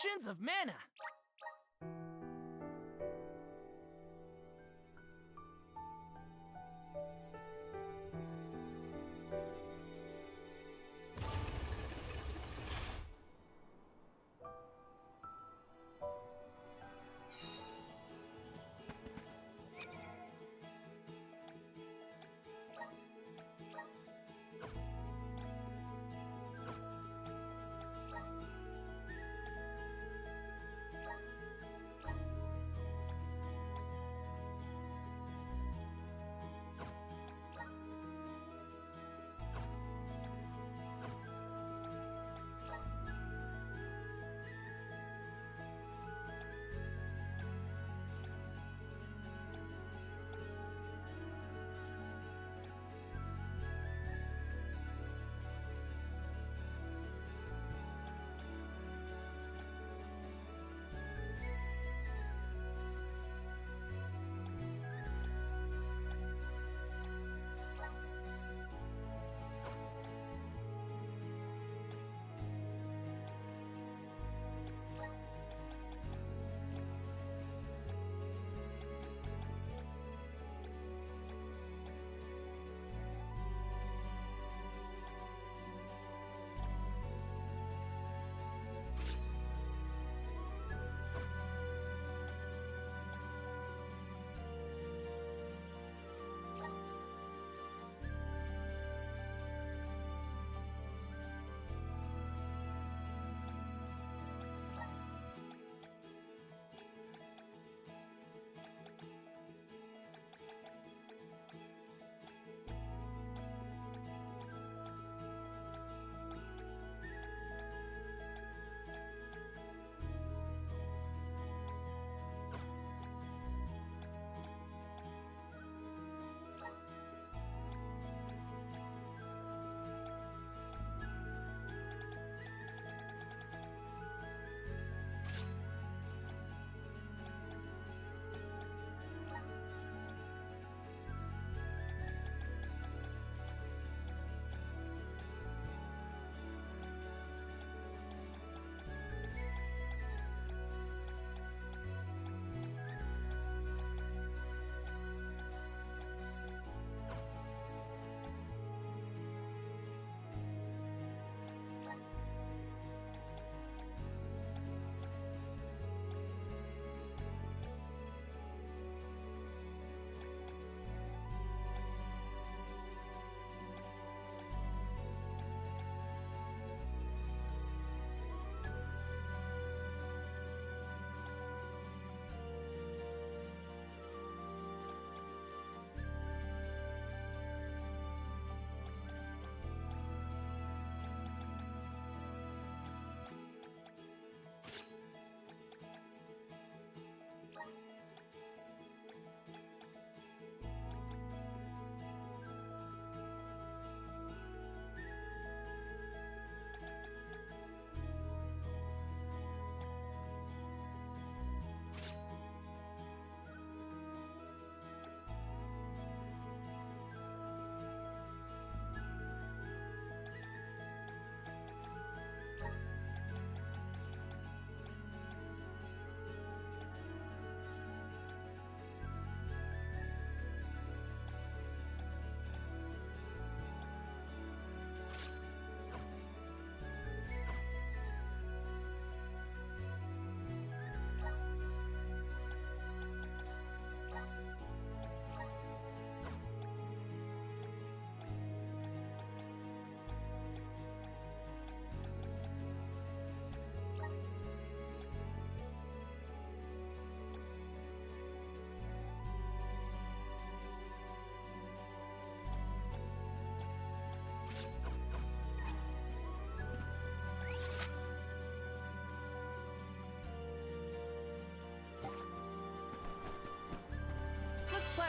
potions of mana.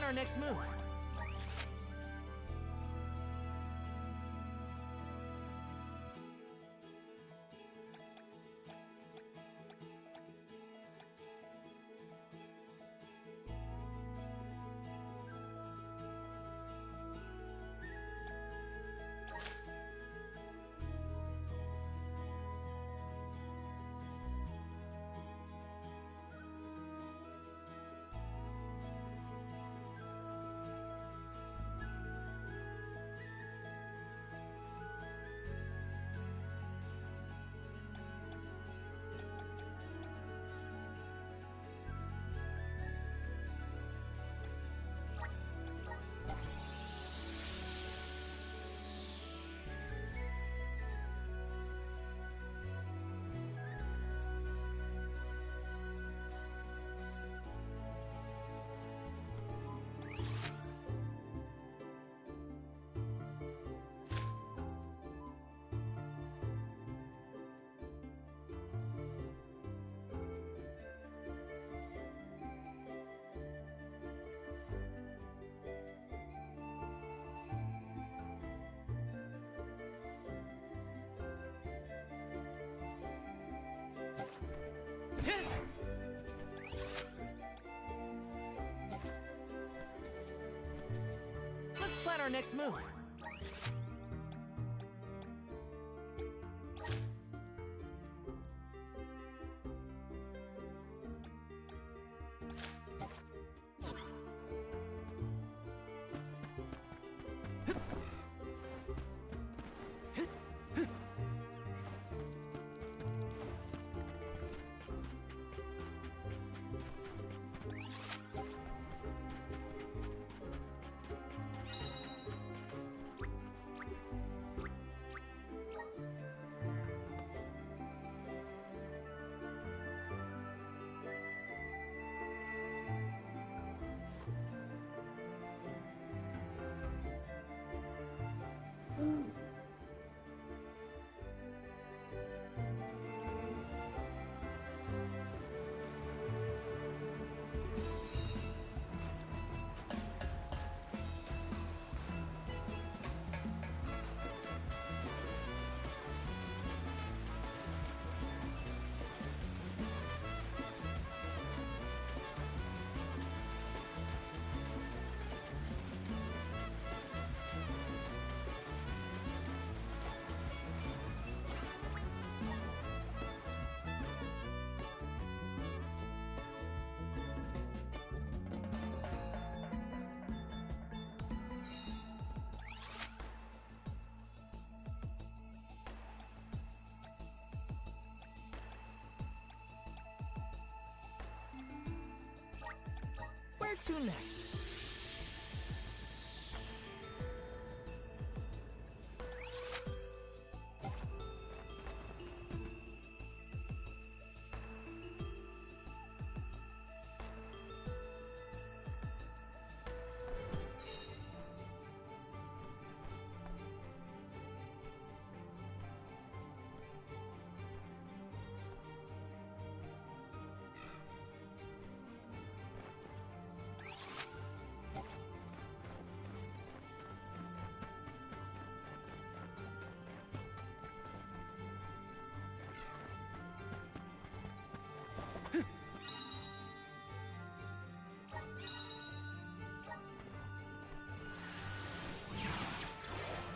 Our next move. Let's plan our next move. Where to next?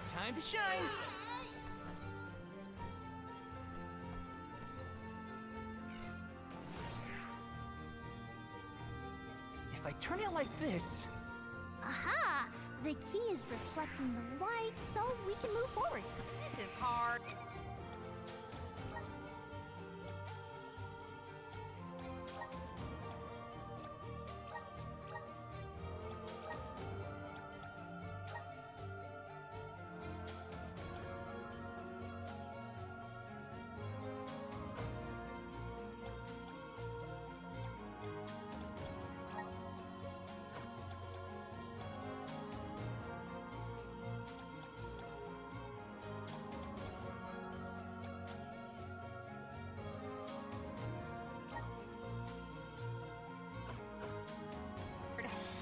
Time to shine! If I turn it like this... Aha! The key is reflecting the light, so we can move forward. This is hard.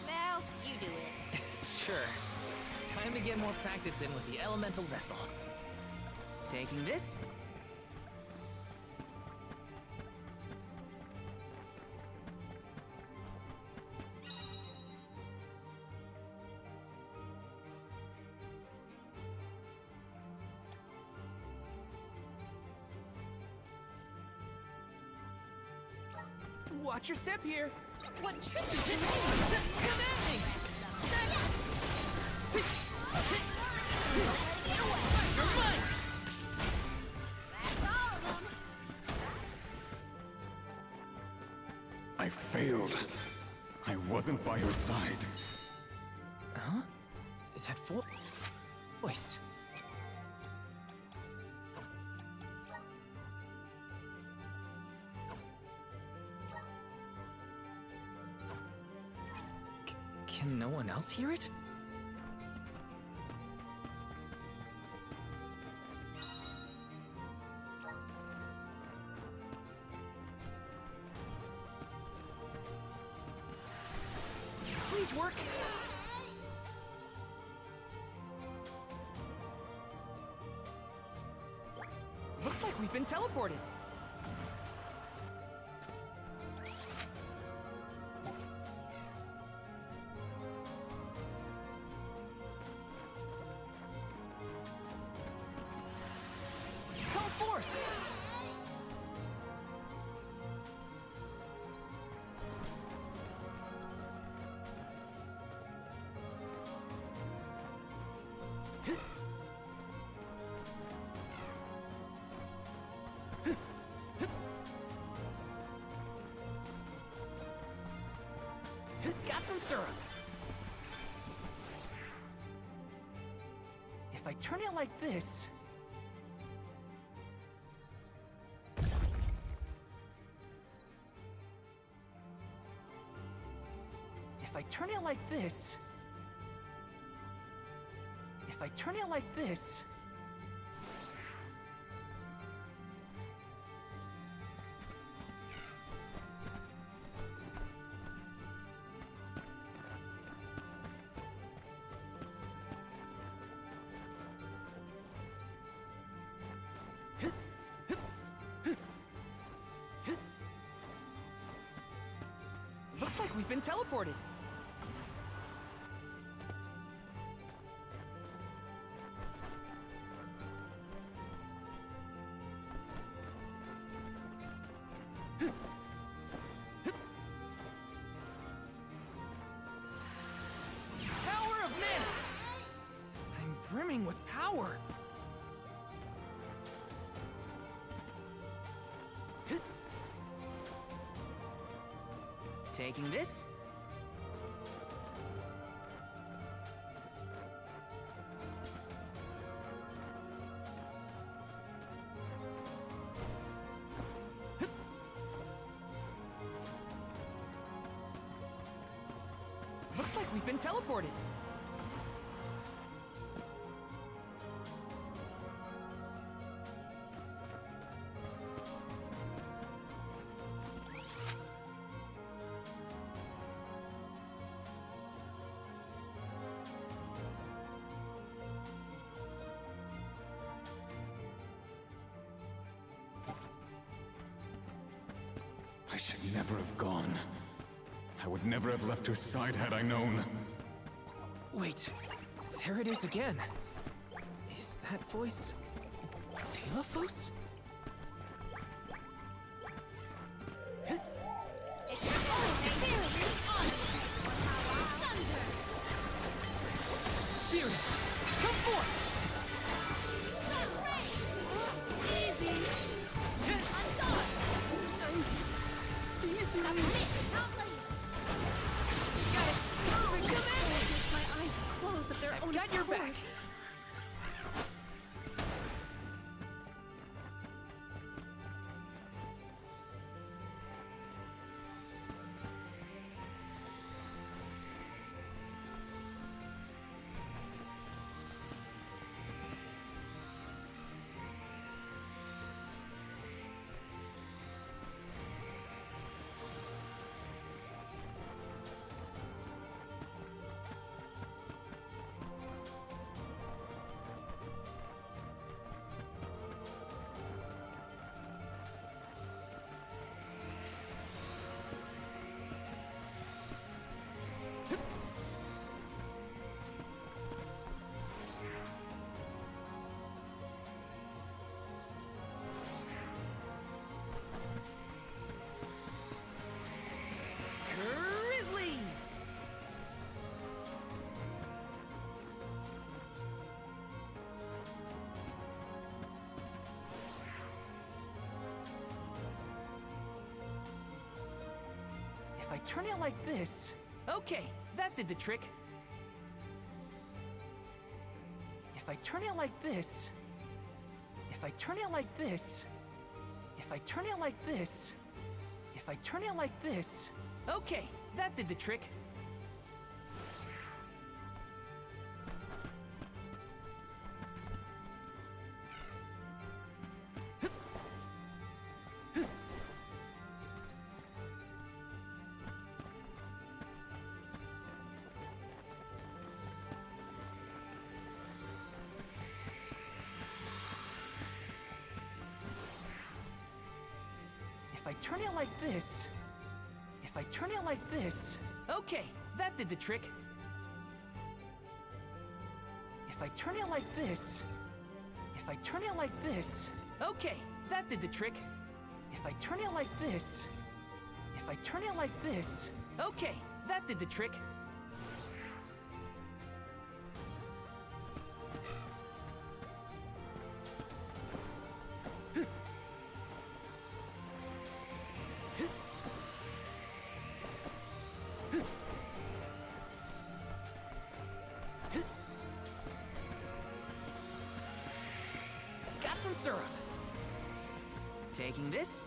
Now, you do it. Sure. Time to get more practice in with the elemental vessel. Taking this. Watch your step here. What trick is it? Come at me! You're mine! That's all of them. I failed. I wasn't by her side. Huh? Is that voice? Can no one else hear it? Please work. Looks like we've been teleported. syrup. If I turn it like this... If I turn it like this... If I turn it like this... Looks like we've been teleported. Power of mana! I'm brimming with power. Taking this. Looks like we've been teleported. I should never have gone. I would never have left her side had I known. Wait, there it is again. Is that voice Telephos? Spirits, come forth! Easy. My eyes close of their own Got your accord. back! Grizzly! If I turn it like this... Okay, that did the trick. If I turn it like this... If I turn it like this... If I turn it like this... If I turn it like this... Okay, that did the trick. If I turn it like this... If I turn it like this... Okay, that did the trick. If I turn it like this... If I turn it like this... Okay, that did the trick. If I turn it like this... If I turn it like this... Okay, that did the trick. some syrup. Taking this.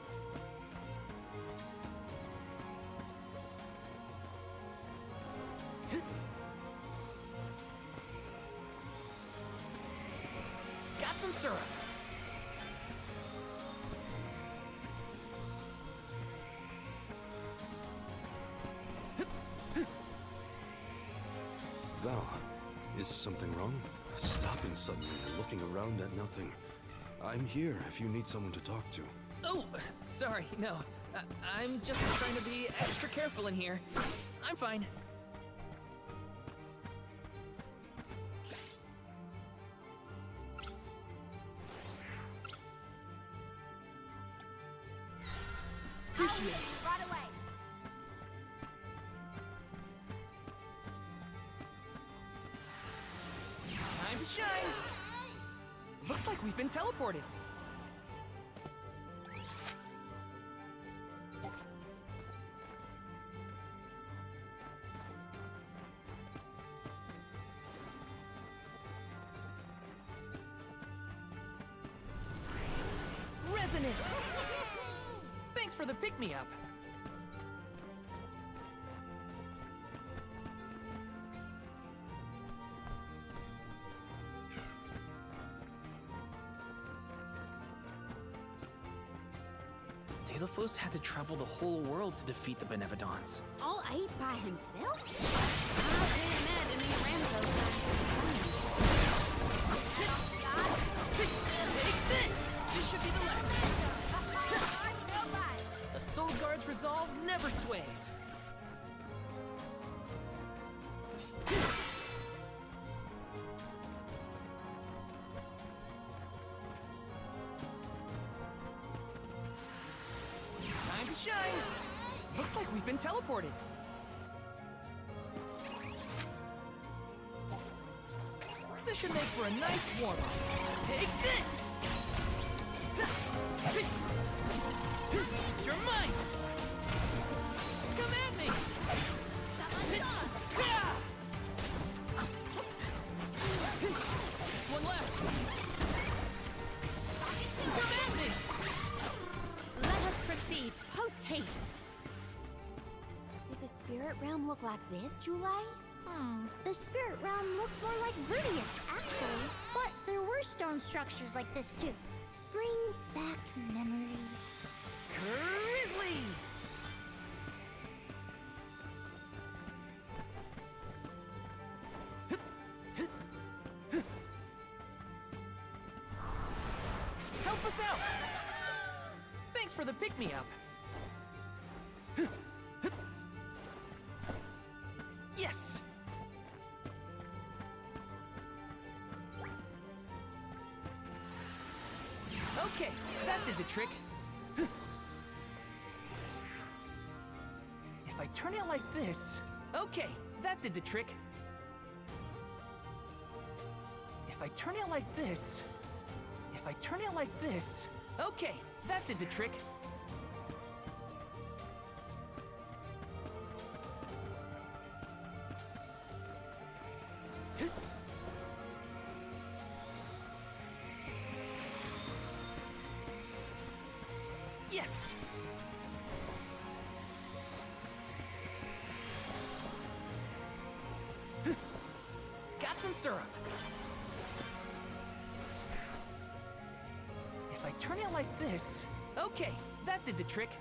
Got some syrup. Val, is something wrong? Stopping suddenly and looking around at nothing. I'm here if you need someone to talk to. Oh, sorry, no. I'm just trying to be extra careful in here. I'm fine. Appreciate it. Right away. Time to shine. Looks like we've been teleported. Resonant. Thanks for the pick-me-up. Delphos had to travel the whole world to defeat the Benevodons. All 8 by himself? I can't imagine he ran those Take this! This should be the last. A Soul Guard's resolve never sways. Time to shine! Looks like we've been teleported. This should make for a nice warm-up. Take this! You're mine! Come at me! Just one left! Come at me! Let us proceed, post-haste. Did the spirit realm look like this, Julai? The spirit realm looked more like Verdius, actually. But there were stone structures like this, too. Brings back memories. Grizzly! Help us out! Thanks for the pick-me-up. Yes! Okay, that did the trick. If I turn it like this... Okay, that did the trick. If I turn it like this... If I turn it like this... Okay, that did the trick. Yes! Got some syrup. If I turn it like this... Okay, that did the trick.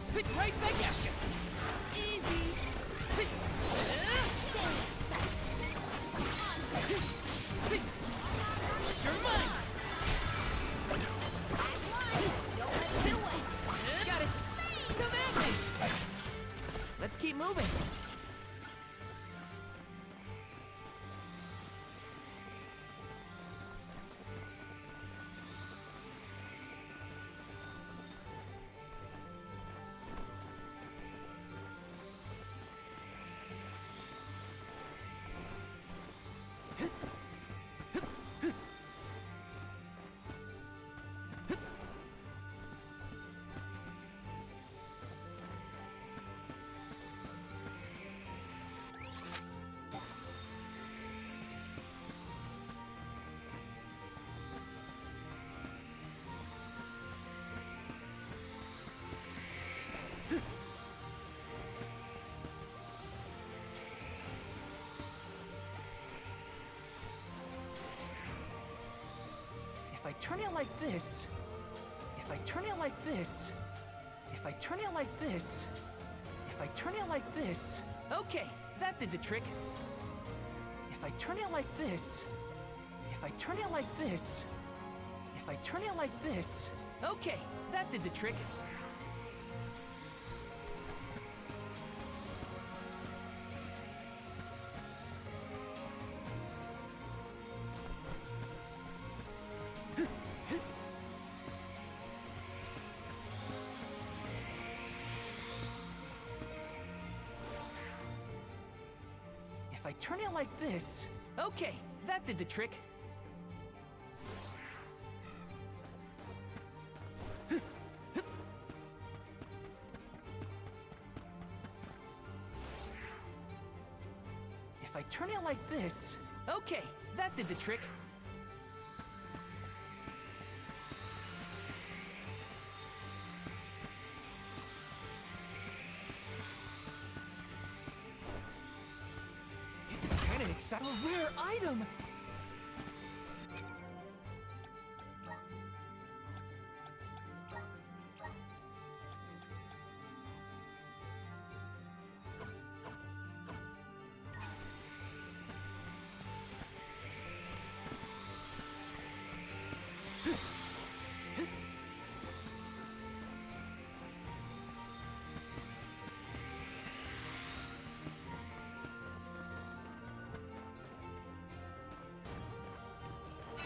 Sit right back at you. Easy. Sit. Sit. You're mine. Got it. Come at me. Let's keep moving. turn it like this, if I turn it like this, if I turn it like this, if I turn it like this, okay, that did the trick. If I turn it like this, if I turn it like this, if I turn it like this, okay, that did the trick. If I turn it like this, okay, that did the trick. If I turn it like this, okay, that did the trick. This is kind of exciting. A rare item!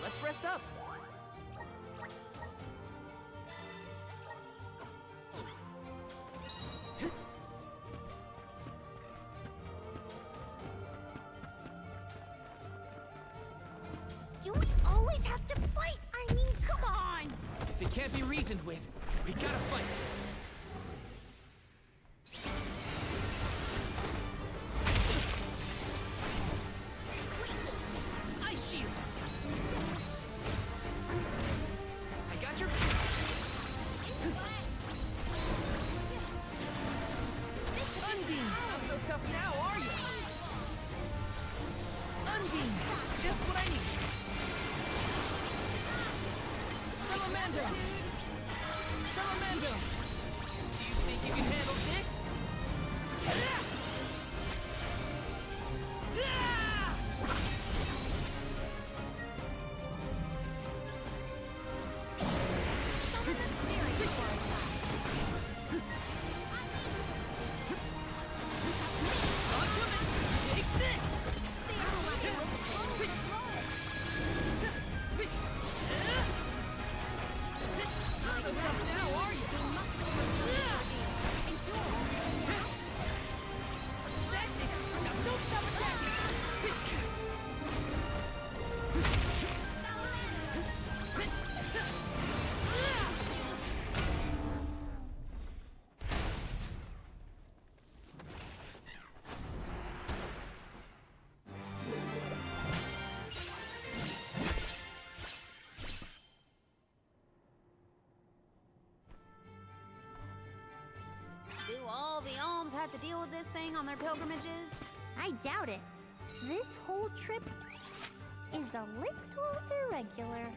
Let's rest up. Do we always have to fight? I mean, come on! If it can't be reasoned with, we gotta fight. Ice shield. I got your. Undine, not so tough now, are you? Undine, just what I need. Salamander! Salamander! Do you think you can handle this? Summon the spirit for us. I'm coming! Take this! Not so tough now, are you? That's it! Now don't stop attacking! Do all the alms have to deal with this thing on their pilgrimages? I doubt it. This whole trip is a little irregular.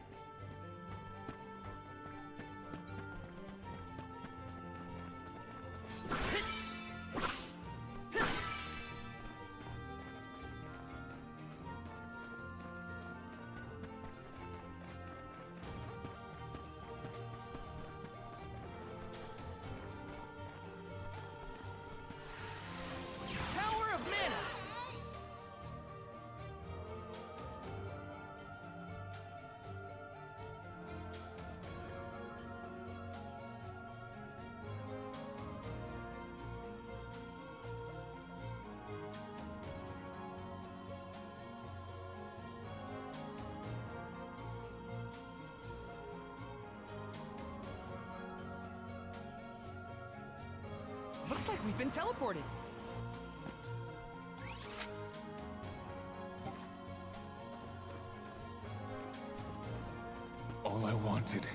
Power of mana! Looks like we've been teleported. All I wanted.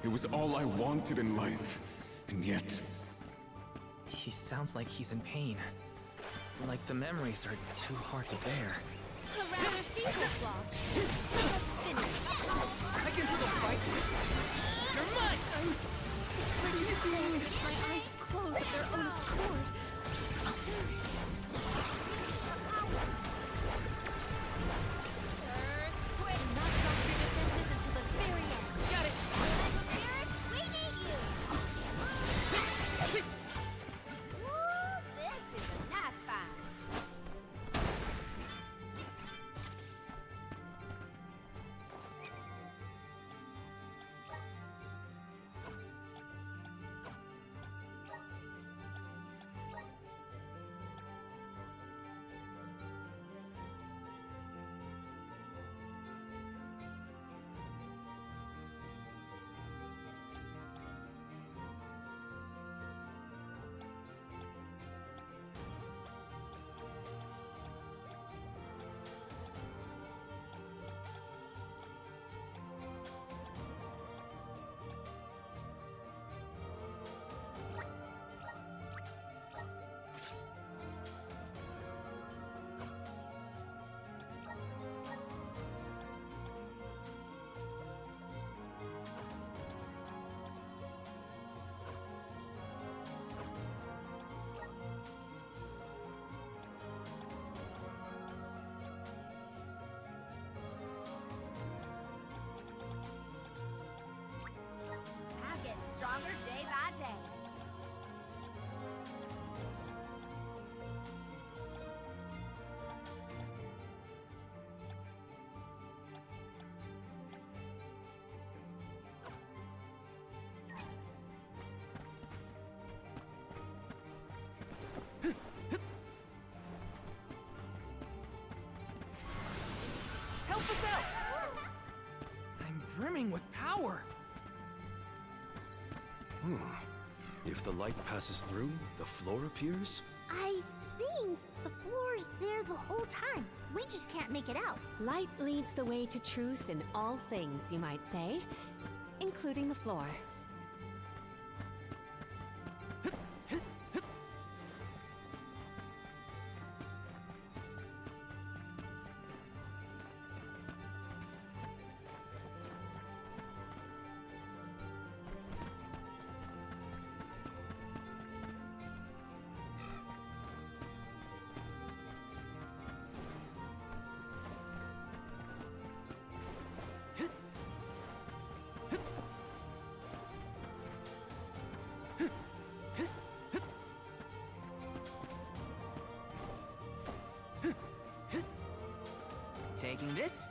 It was all I wanted in life. And yet, He sounds like he's in pain. Like the memories are too hard to bear. A rather feeble block. Let us finish. I can still fight. You're mine! My eyes close of their own accord. Quick, not drop your defenses until the very end. Got it! Spirit, we need you! Woo, this is a nice fight. I'm getting stronger day by day. Help us out! I'm brimming with power. If the light passes through, the floor appears? I think the floor's there the whole time. We just can't make it out. Light leads the way to truth in all things, you might say, including the floor. Taking this.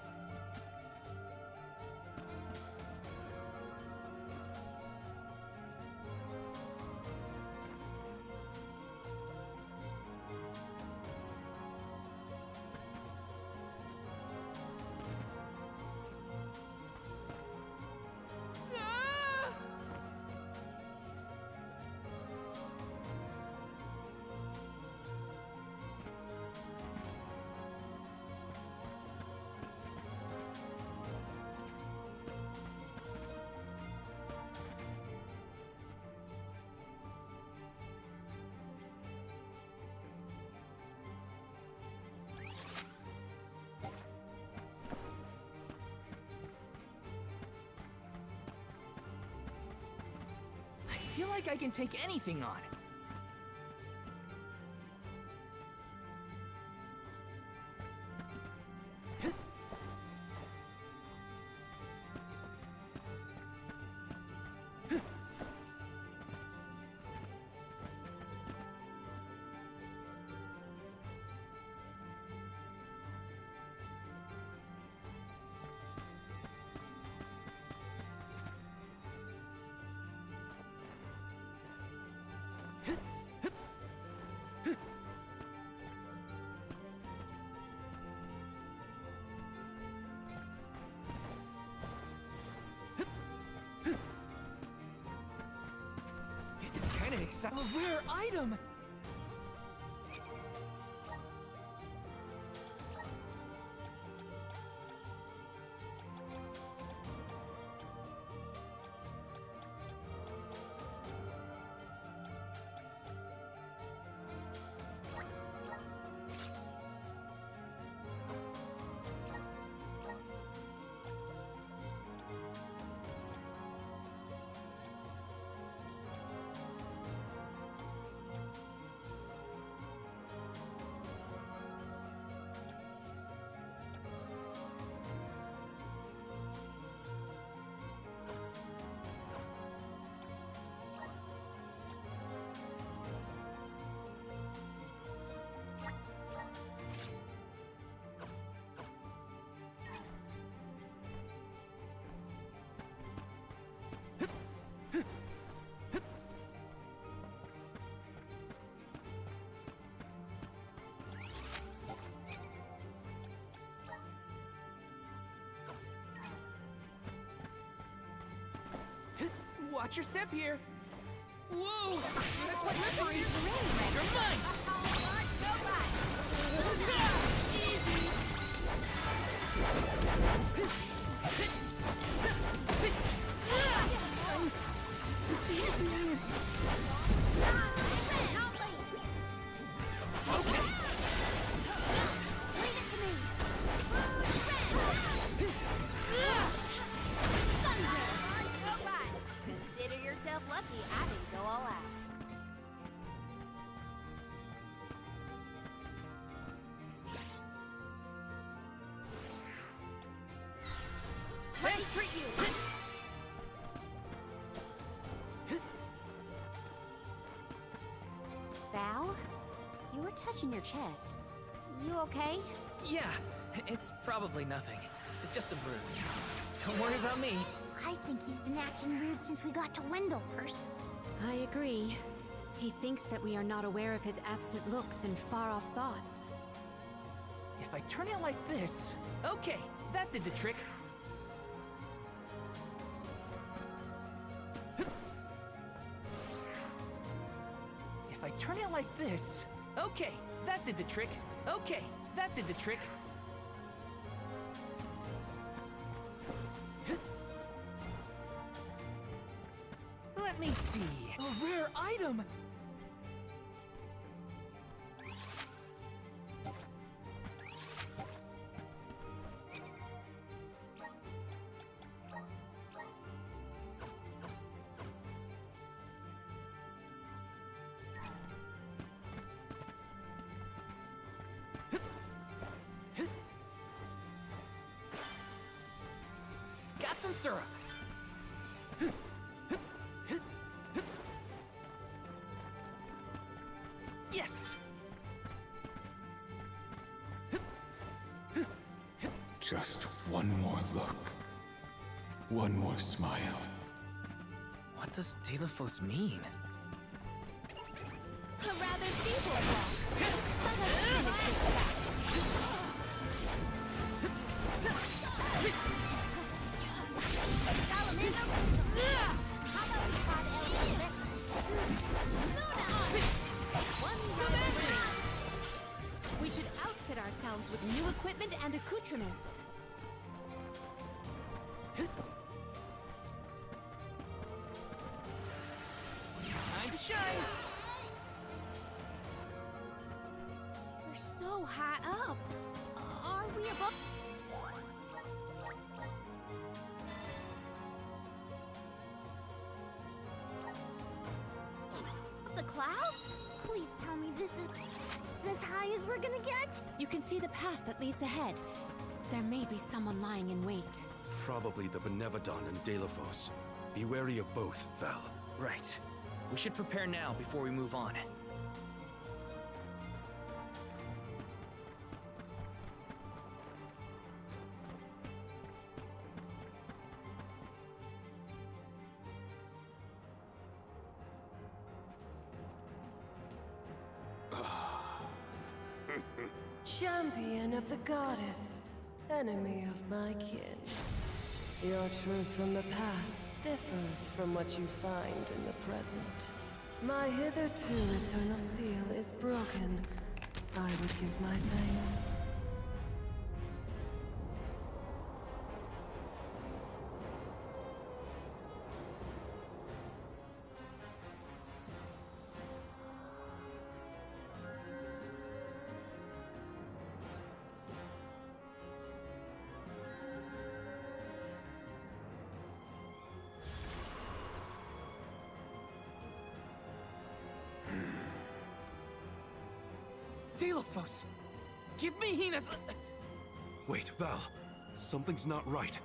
I feel like I can take anything on. This is kind of exciting. A rare item! Watch your step here. Whoa! That's like slippery! You're mine! Okay! Leave it to me. Consider yourself lucky I didn't go all out. Let me treat you! Val, you were touching your chest. You okay? Yeah, it's probably nothing. It's just a bruise. Don't worry about me. I think he's been acting weird since we got to Wendlehurst. I agree. He thinks that we are not aware of his absent looks and far-off thoughts. If I turn it like this... Okay, that did the trick. If I turn it like this... Okay, that did the trick. Okay, that did the trick. Let me see. A rare item! Got some syrup. Yes. Just one more look. One more smile. What does Delophos mean? A rather feeble walk. Let us finish this fast. Salamander? How about we try the elevator? One round remains. We should outfit ourselves with new equipment and accoutrements. Time to shine. We're so high up. Are we above? The clouds? Please tell me this is as high as we're gonna get? You can see the path that leads ahead. There may be someone lying in wait. Probably the Benevodon and Delophos. Be wary of both, Val. Right. We should prepare now before we move on. Champion of the goddess, enemy of my kin. Your truth from the past differs from what you find in the present. My hitherto eternal seal is broken. I would give my thanks. Delophos! Give me Hina's... Wait, Val. Something's not right.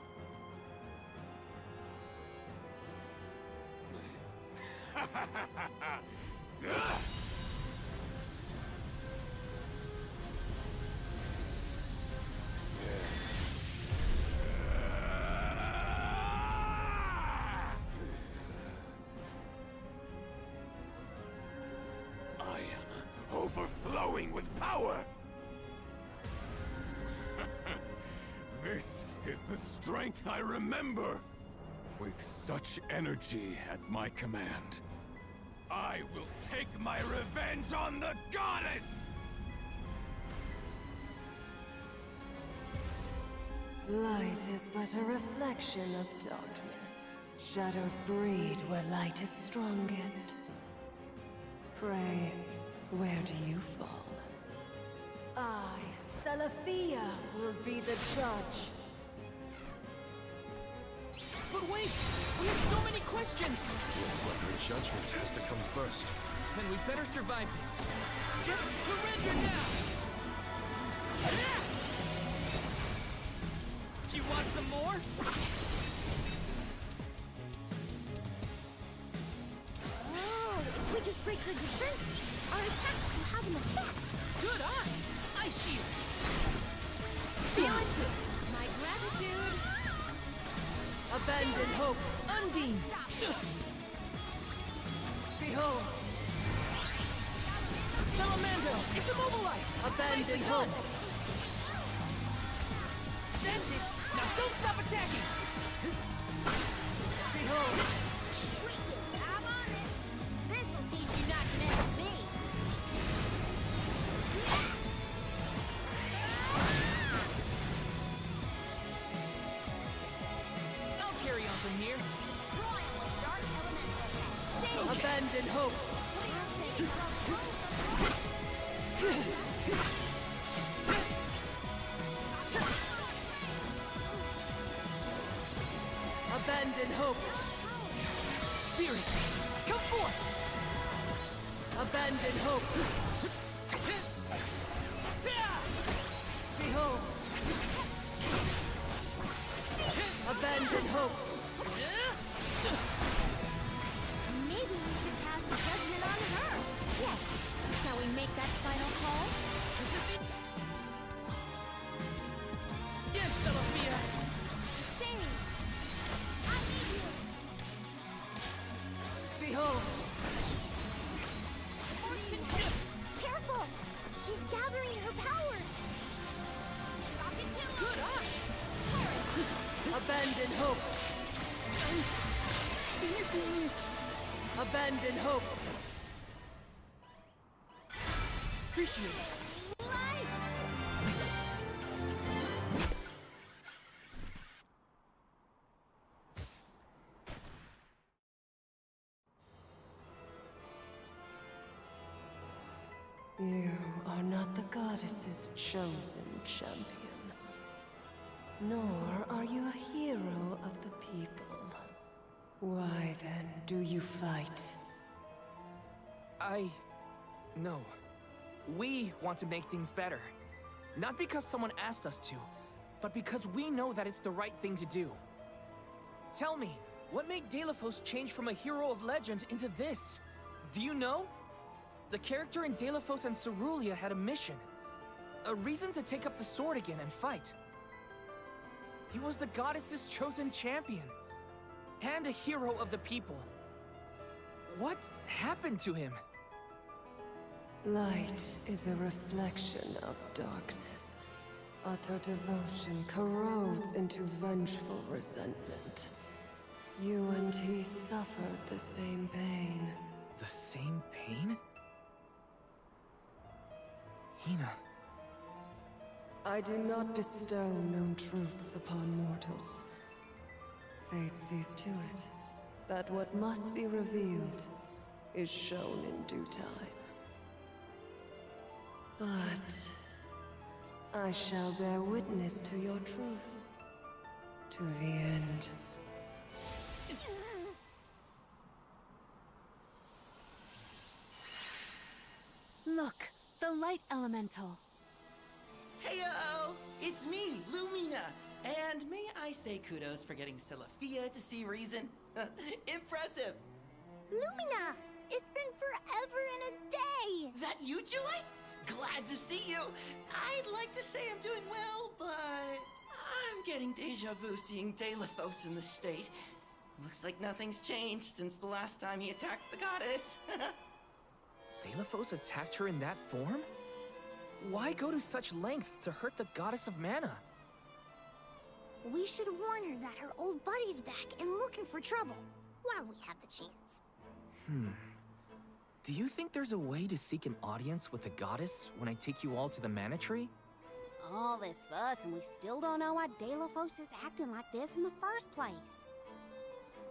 I am overflowing with power! This is the strength I remember! With such energy at my command, I will take my revenge on the goddess! Light is but a reflection of darkness. Shadows breed where light is strongest. Pray, where do you fall? I, Celafia, will be the judge. But wait! We have so many questions! Looks like her judgment has to come first. Then we better survive this. Just surrender now! You want some more? Oh, if we just break her defense, our attacks will have an effect. Good eye! Ice shield! Feeling good. My gratitude. Abandon hope. Undine! Behold, Salamando! It's immobilized! abandon hope. That's it! Now don't stop attacking! Behold, I'm on it. This'll teach you not to mess with me. I'll carry on from here. Destroy him with dark elemental attack. Shake abandon hope. Abandon hope. Spirits, come forth! Abandon hope. Behold. Abandon hope. Maybe we should pass judgment on her. Yes. Shall we make that final call? Yes, Celafia! Shane! I need you! Behold. Careful! She's gathering her power! Good eye! Abandon hope. Abandon hope. Appreciate it. Light! You are not the goddess's chosen champion. Nor are you a hero of the people. Why then do you fight? No. We want to make things better. Not because someone asked us to, but because we know that it's the right thing to do. Tell me, what made Deilephos change from a hero of legend into this? Do you know? The character in Deilephos and Cerulia had a mission. A reason to take up the sword again and fight. He was the goddess's chosen champion. And a hero of the people. What happened to him? Light is a reflection of darkness. Utter devotion corrodes into vengeful resentment. You and he suffered the same pain. The same pain? Hina. I do not bestow known truths upon mortals. Fate sees to it that what must be revealed is shown in due time. But I shall bear witness to your truth. To the end. Look, the light elemental. Heyo! It's me, Lumina! And may I say kudos for getting Celafia to see reason? Impressive! Lumina! It's been forever and a day! That you, Julie? Glad to see you! I'd like to say I'm doing well, but I'm getting deja vu seeing Deilephos in the state. Looks like nothing's changed since the last time he attacked the goddess. Deilephos attacked her in that form? Why go to such lengths to hurt the goddess of mana? We should warn her that her old buddy's back and looking for trouble, while we have the chance. Do you think there's a way to seek an audience with the goddess when I take you all to the Mana Tree? All this fuss, and we still don't know why Delophos is acting like this in the first place.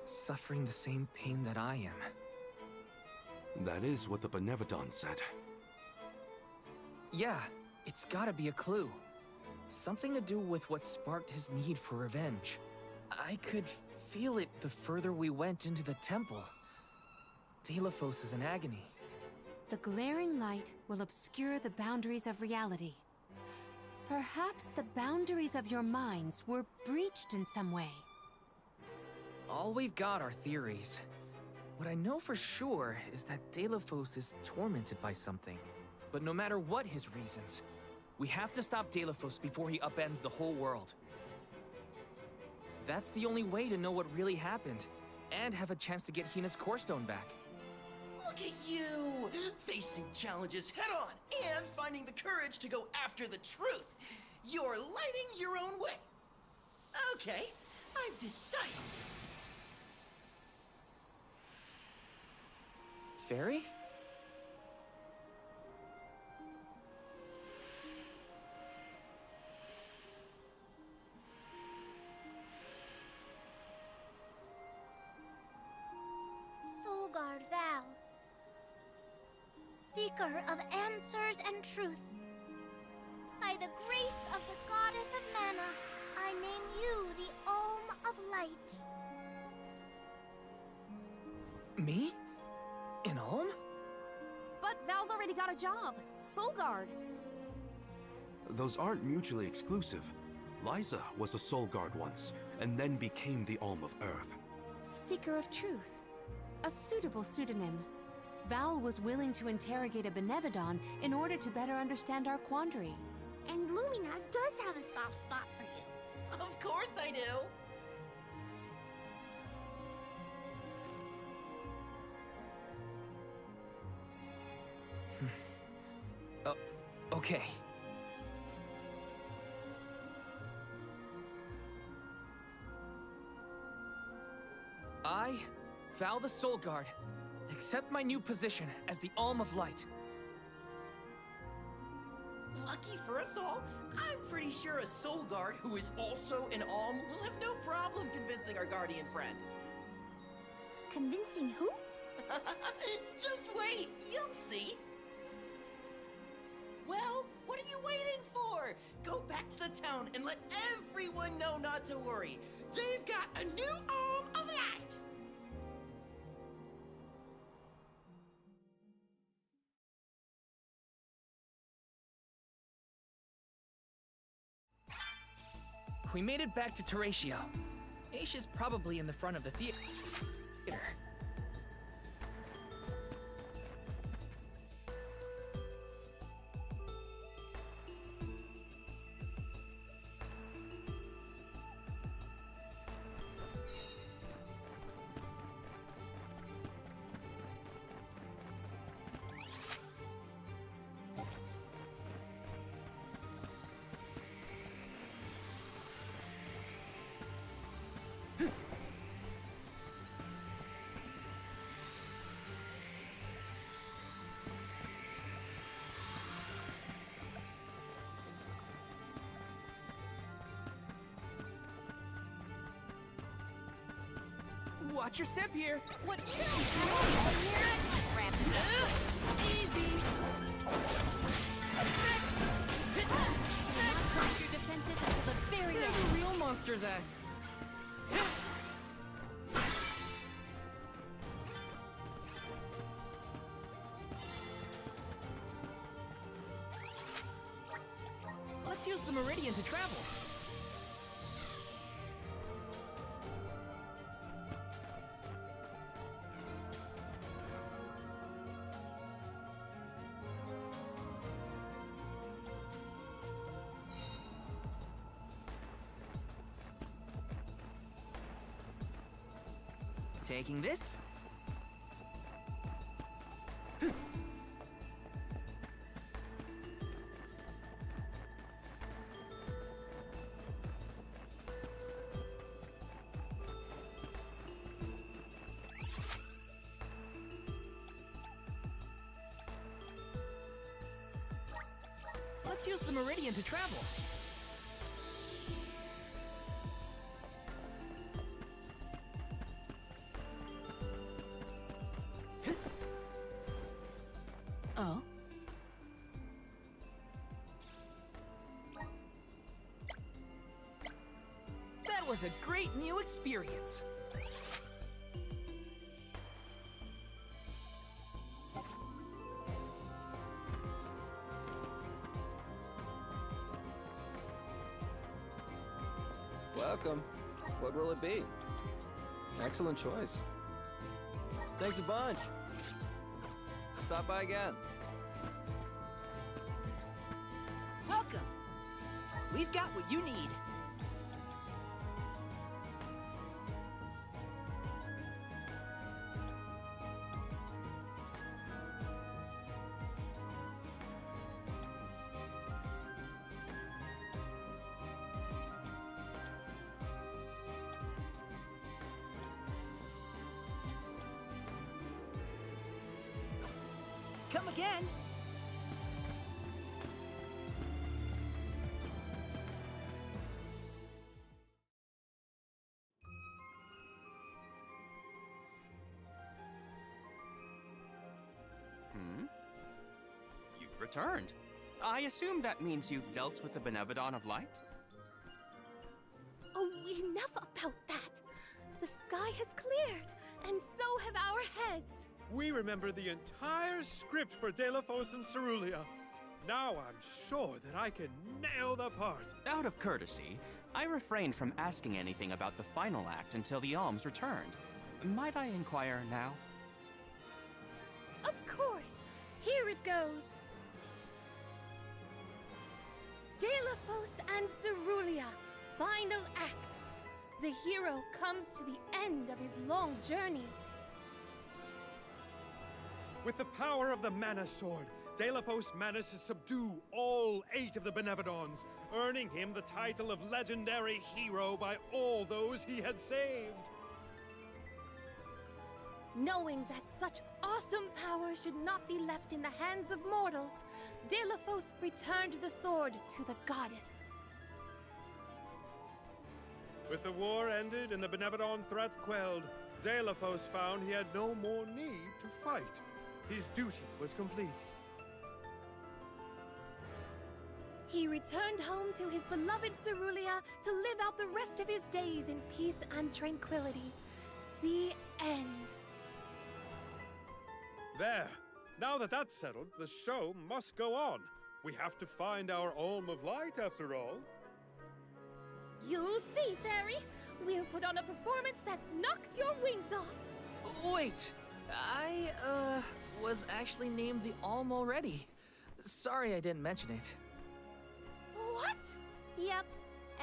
Suffering the same pain that I am. That is what the Benevodon said. Yeah, it's gotta be a clue. Something to do with what sparked his need for revenge. I could feel it the further we went into the temple. Delophos is in agony. The glaring light will obscure the boundaries of reality. Perhaps the boundaries of your minds were breached in some way. All we've got are theories. What I know for sure is that Delophos is tormented by something. But no matter what his reasons, we have to stop Delophos before he upends the whole world. That's the only way to know what really happened, and have a chance to get Hina's Core Stone back. Look at you! Facing challenges head on and finding the courage to go after the truth. You're lighting your own way. Okay, I've decided. Fairy? Solgard Val, seeker of answers and truth. By the grace of the goddess of Mana, I name you the Olm of Light. Me? In Ulm? But Val's already got a job. Solgard. Those aren't mutually exclusive. Liza was a Soul Guard once, and then became the Alm of Earth. Seeker of Truth. A suitable pseudonym. Val was willing to interrogate a Benevodon in order to better understand our quandary. And Lumina does have a soft spot for you. Of course I do. Okay. I, Val the Soul Guard, accept my new position as the Alm of Light. Lucky for us all, I'm pretty sure a Soul Guard who is also an Alm will have no problem convincing our guardian friend. Convincing who? Just wait, you'll see. Well, what are you waiting for? Go back to the town and let everyone know not to worry. They've got a new Alm of Light. We made it back to Teratio. Aisha's probably in the front of the theater. Watch your step here. What? Easy. Cross your defenses until the very Where end. are the real monsters at? Let's use the Meridian to travel. Taking this. let's use the Meridian to travel. Oh. That was a great new experience. Welcome. What will it be? Excellent choice. Thanks a bunch. Stop by again. Welcome. We've got what you need. Come again. You've returned. I assume that means you've dealt with the Benevodon of Light? Oh, enough about that. The sky has cleared, and so have our heads. We remember the entire script for Delafos and Cerulia. Now I'm sure that I can nail the part. Out of courtesy, I refrained from asking anything about the final act until the alms returned. Might I inquire now? Of course. Here it goes. Delafos and Cerulia, final act. The hero comes to the end of his long journey. With the power of the Mana Sword, Delafos managed to subdue all 8 of the Benevodons, earning him the title of legendary hero by all those he had saved. Knowing that such awesome power should not be left in the hands of mortals, Delafos returned the sword to the goddess. With the war ended and the Benevodon threat quelled, Delafos found he had no more need to fight. His duty was complete. He returned home to his beloved Cerulia to live out the rest of his days in peace and tranquility. The end. There. Now that that's settled, the show must go on. We have to find our Alm of Light, after all. You'll see, Fairy. We'll put on a performance that knocks your wings off. Wait, I, was actually named the Alm already. Sorry I didn't mention it. What? Yep.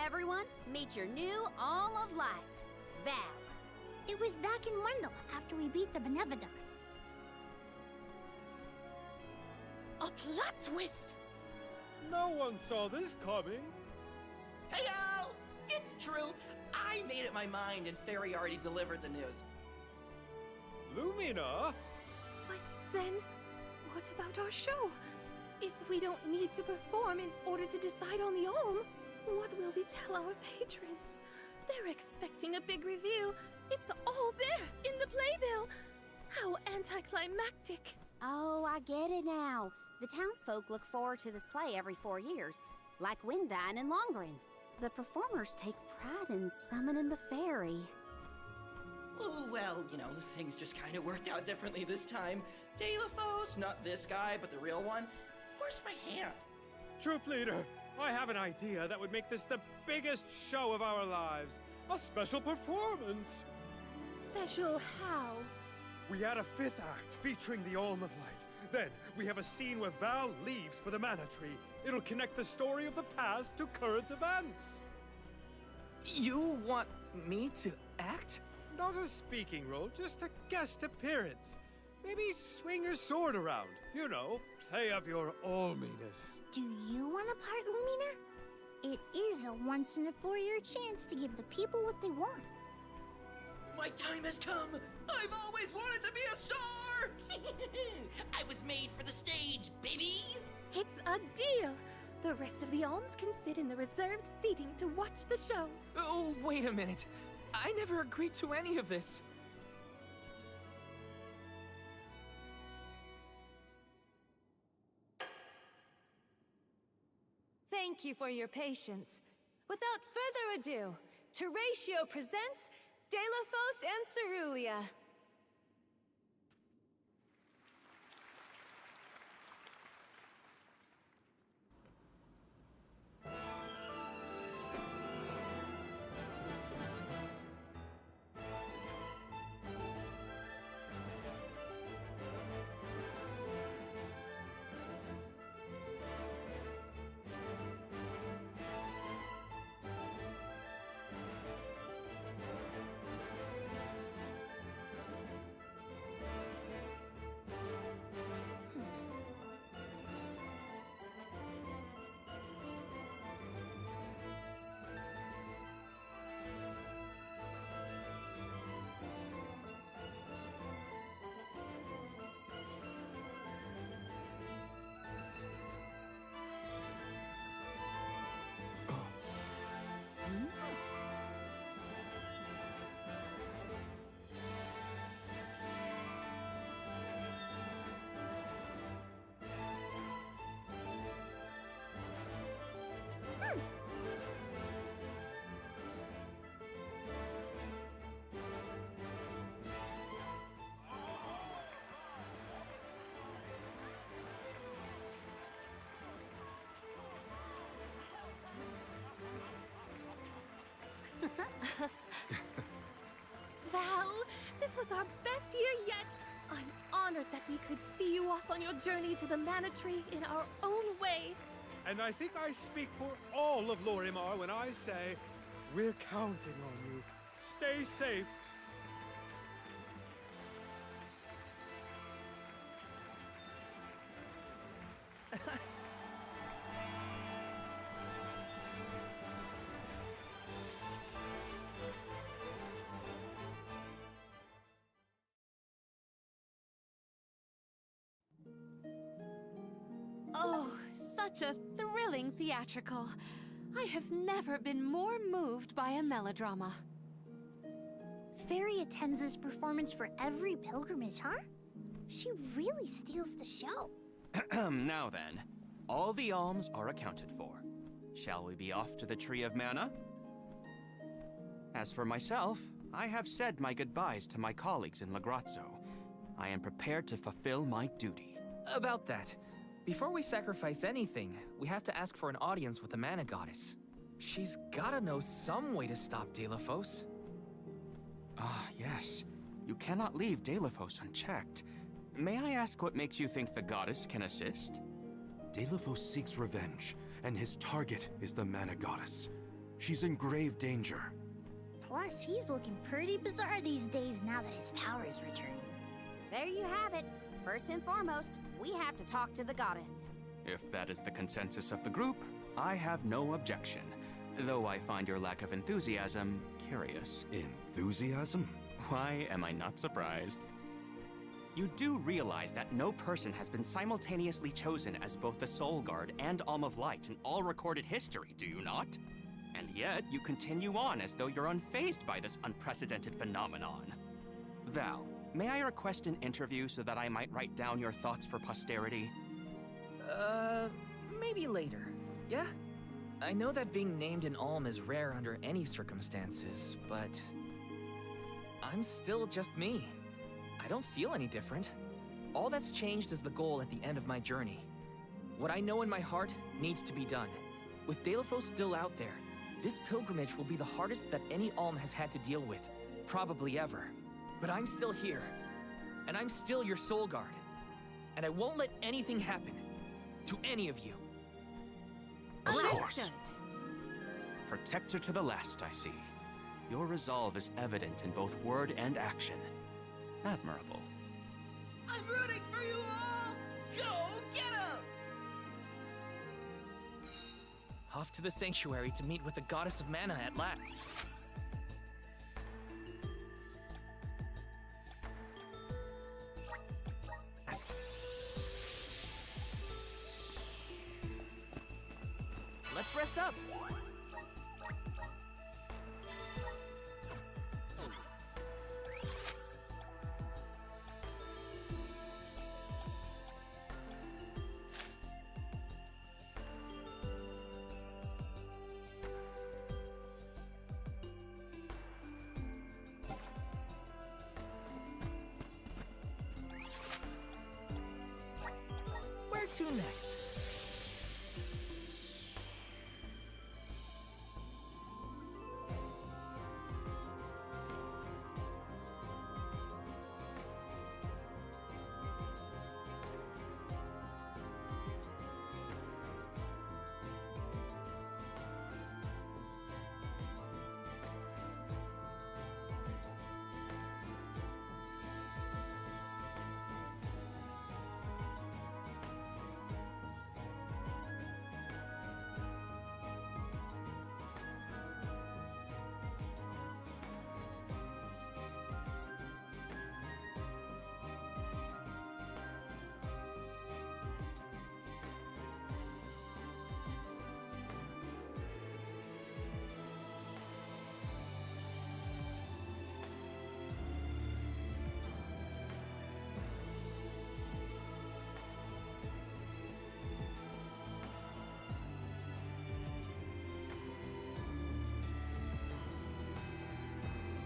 Everyone, meet your new Alm of Light, Val. It was back in Wendell after we beat the Benevodon. A plot twist! No one saw this coming. Heyo! It's true. I made up my mind and Fairy already delivered the news. Lumina? But then, what about our show? If we don't need to perform in order to decide on the Alm, what will we tell our patrons? They're expecting a big reveal. It's all there in the playbill. How anticlimactic. Oh, I get it now. The townsfolk look forward to this play every 4 years, like Windine and Longren. The performers take pride in summoning the fairy. Oh, well, things just kind of worked out differently this time. Delafos, not this guy, but the real one, forced my hand. Troop leader, I have an idea that would make this the biggest show of our lives. A special performance. Special how? We add a 5th act featuring the Alm of Light. Then, we have a scene where Val leaves for the Mana Tree. It'll connect the story of the past to current events. You want me to act? Not a speaking role, just a guest appearance. Maybe swing your sword around. Play up your alminess. Do you want a part, Lumina? It is a once-in-a-4-year chance to give the people what they want. My time has come! I've always wanted to be a star! I was made for the stage, baby! It's a deal! The rest of the alms can sit in the reserved seating to watch the show. Oh, wait a minute. I never agreed to any of this. Thank you for your patience. Without further ado, Teratio presents Deilophos and Cerulia. Val, this was our best year yet. I'm honored that we could see you off on your journey to the Mana Tree in our own way. And I think I speak for all of Lorimar when I say, we're counting on you. Stay safe. Oh, such a thrilling theatrical. I have never been more moved by a melodrama. Fairy attends this performance for every pilgrimage, huh? She really steals the show. Now then, all the alms are accounted for. Shall we be off to the Tree of Mana? As for myself, I have said my goodbyes to my colleagues in Lagrazzo. I am prepared to fulfill my duty. About that, before we sacrifice anything, we have to ask for an audience with the Mana Goddess. She's gotta know some way to stop Deilophos. Ah, yes. You cannot leave Deilophos unchecked. May I ask what makes you think the goddess can assist? Deilophos seeks revenge, and his target is the Mana Goddess. She's in grave danger. Plus, he's looking pretty bizarre these days now that his power is returning. There you have it. First and foremost, we have to talk to the goddess. If that is the consensus of the group, I have no objection. Though I find your lack of enthusiasm curious. Enthusiasm? Why am I not surprised? You do realize that no person has been simultaneously chosen as both the Soul Guard and Alm of Light in all recorded history, do you not? And yet, you continue on as though you're unfazed by this unprecedented phenomenon. Val, may I request an interview so that I might write down your thoughts for posterity? Maybe later, yeah? I know that being named an alm is rare under any circumstances, but I'm still just me. I don't feel any different. All that's changed is the goal at the end of my journey. What I know in my heart needs to be done. With Deilophos still out there, this pilgrimage will be the hardest that any alm has had to deal with, probably ever. But I'm still here, and I'm still your Soul Guard. And I won't let anything happen to any of you. Of course. Protector to the last, I see. Your resolve is evident in both word and action. Admirable. I'm rooting for you all! Go get 'em! Off to the sanctuary to meet with the Goddess of Mana at last. let's rest up. Where to next?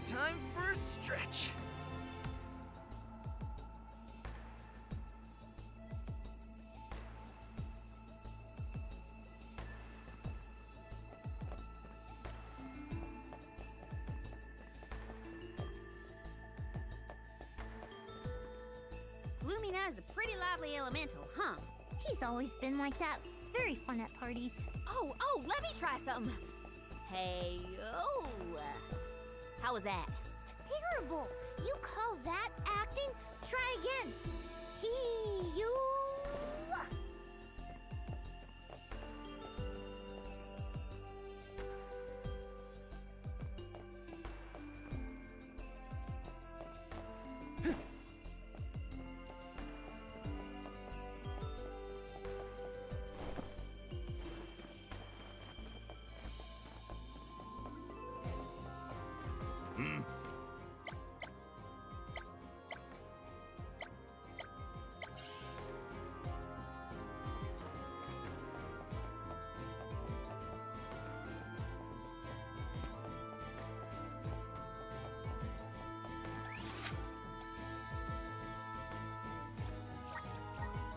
Time for a stretch. Lumina is a pretty lively elemental, huh? He's always been like that. Very fun at parties. Oh, let me try something. Hey, oh. How was that? Terrible! You call that acting? Try again. You.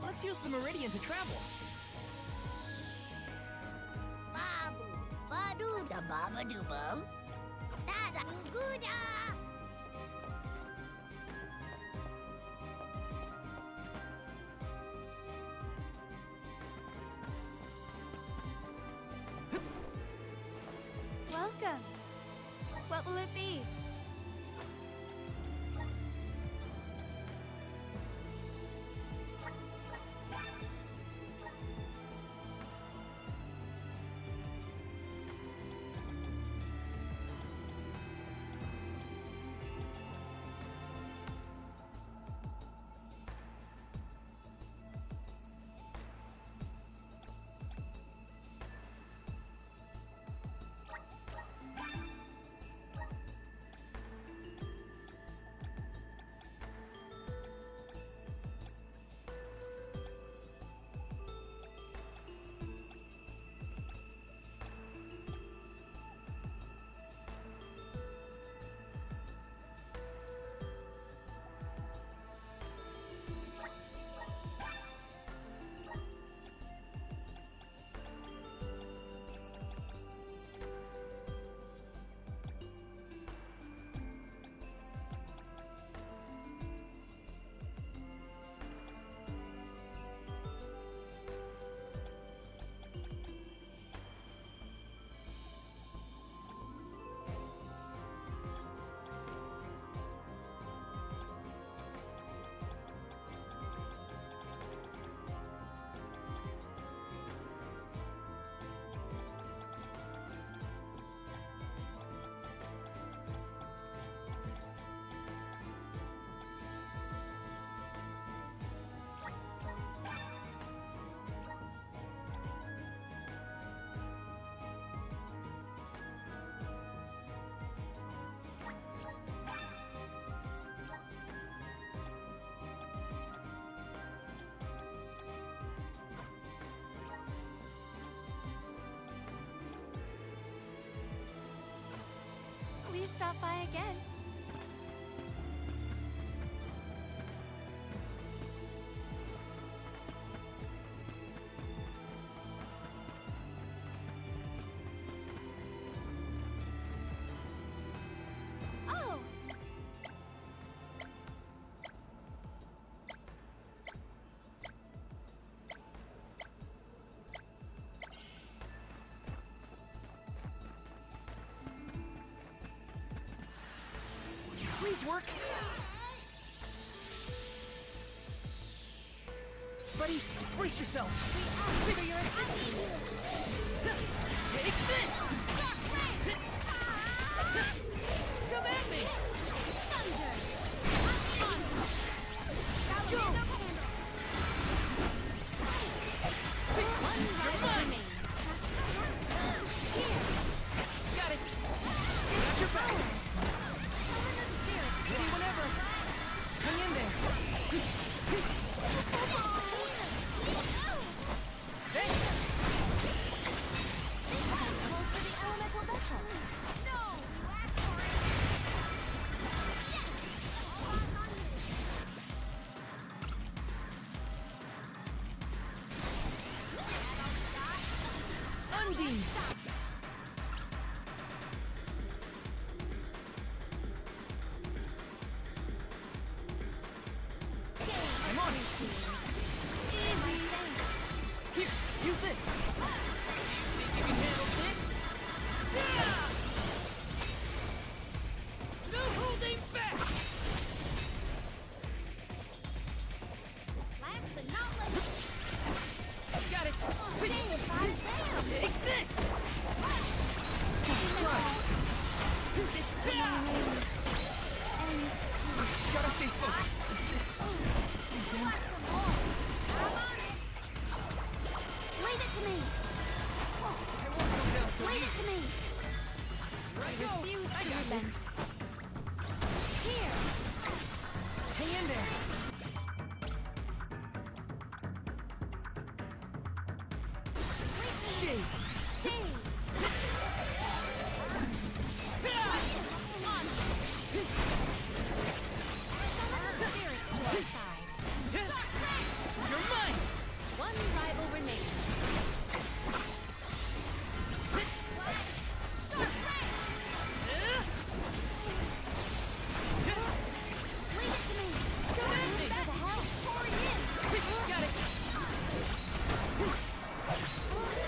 Let's use the Meridian to travel. Babu, badu da baba do bum. Da da gooda. Welcome. What will it be? stop by again. Oh! Please work. Buddy, brace yourself. We ask for your assistance. Take this! Come at me! Thunder! Galileo candle! One rival remains. Here! Got it! Got your back! Summon the spirits. Ready whenever! Hang in there! Hey! This one calls for the elemental vessel. No! You asked for it! Yes! All eyes on you! Undine! I'm on it! Easy! Here, use this! Think you can handle this? Yeah! No holding back! Last but not least, Got it! saved by them! Take this! This time Gotta stay focused. Is this... want some more? I'm on it! Leave it to me! I won't come down so Leave easy. it to me! Here I go. Refuse I to got relent. this. Here! Hang in there. Shade. Shade! Summon the spirits to our side. You're mine. One rival remains. Leave it to me! Come at me. For the help! Pouring in! Got it.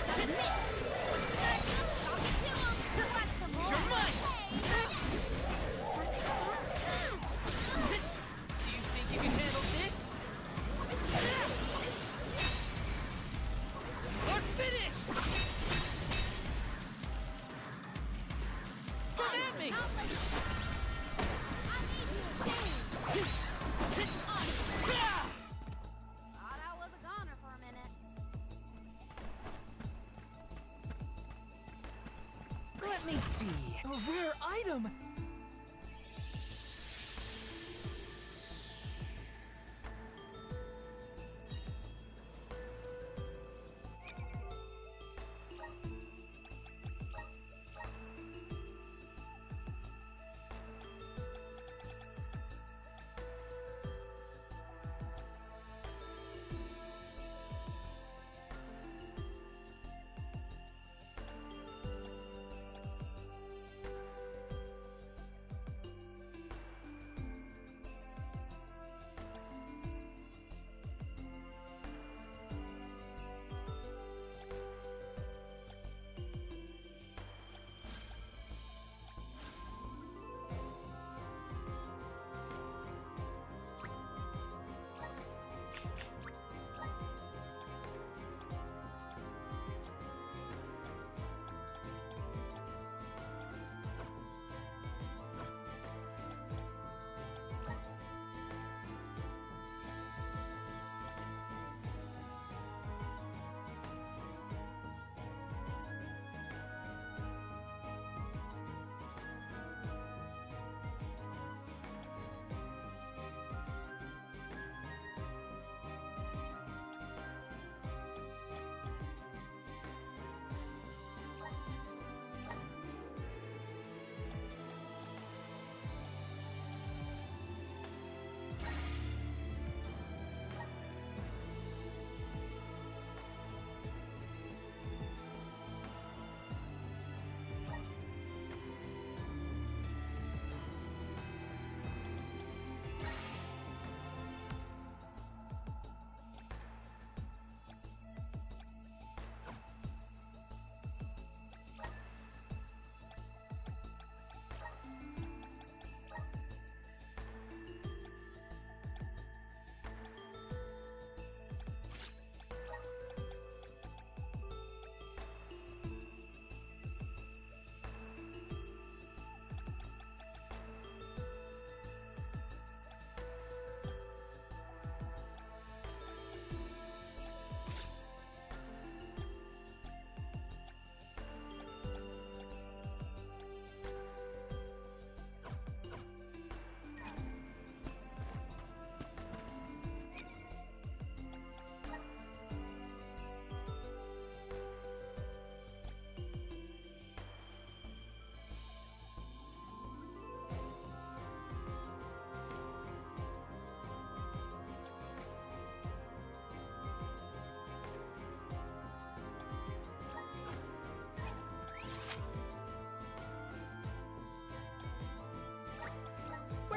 Submit! Talk it to 'em! Want some more? You're mine. Hey! Do you think you can handle this? Or finish. Come at me. Not like I need you, Shane! Thought I was a goner for a minute. Let me see. A rare item.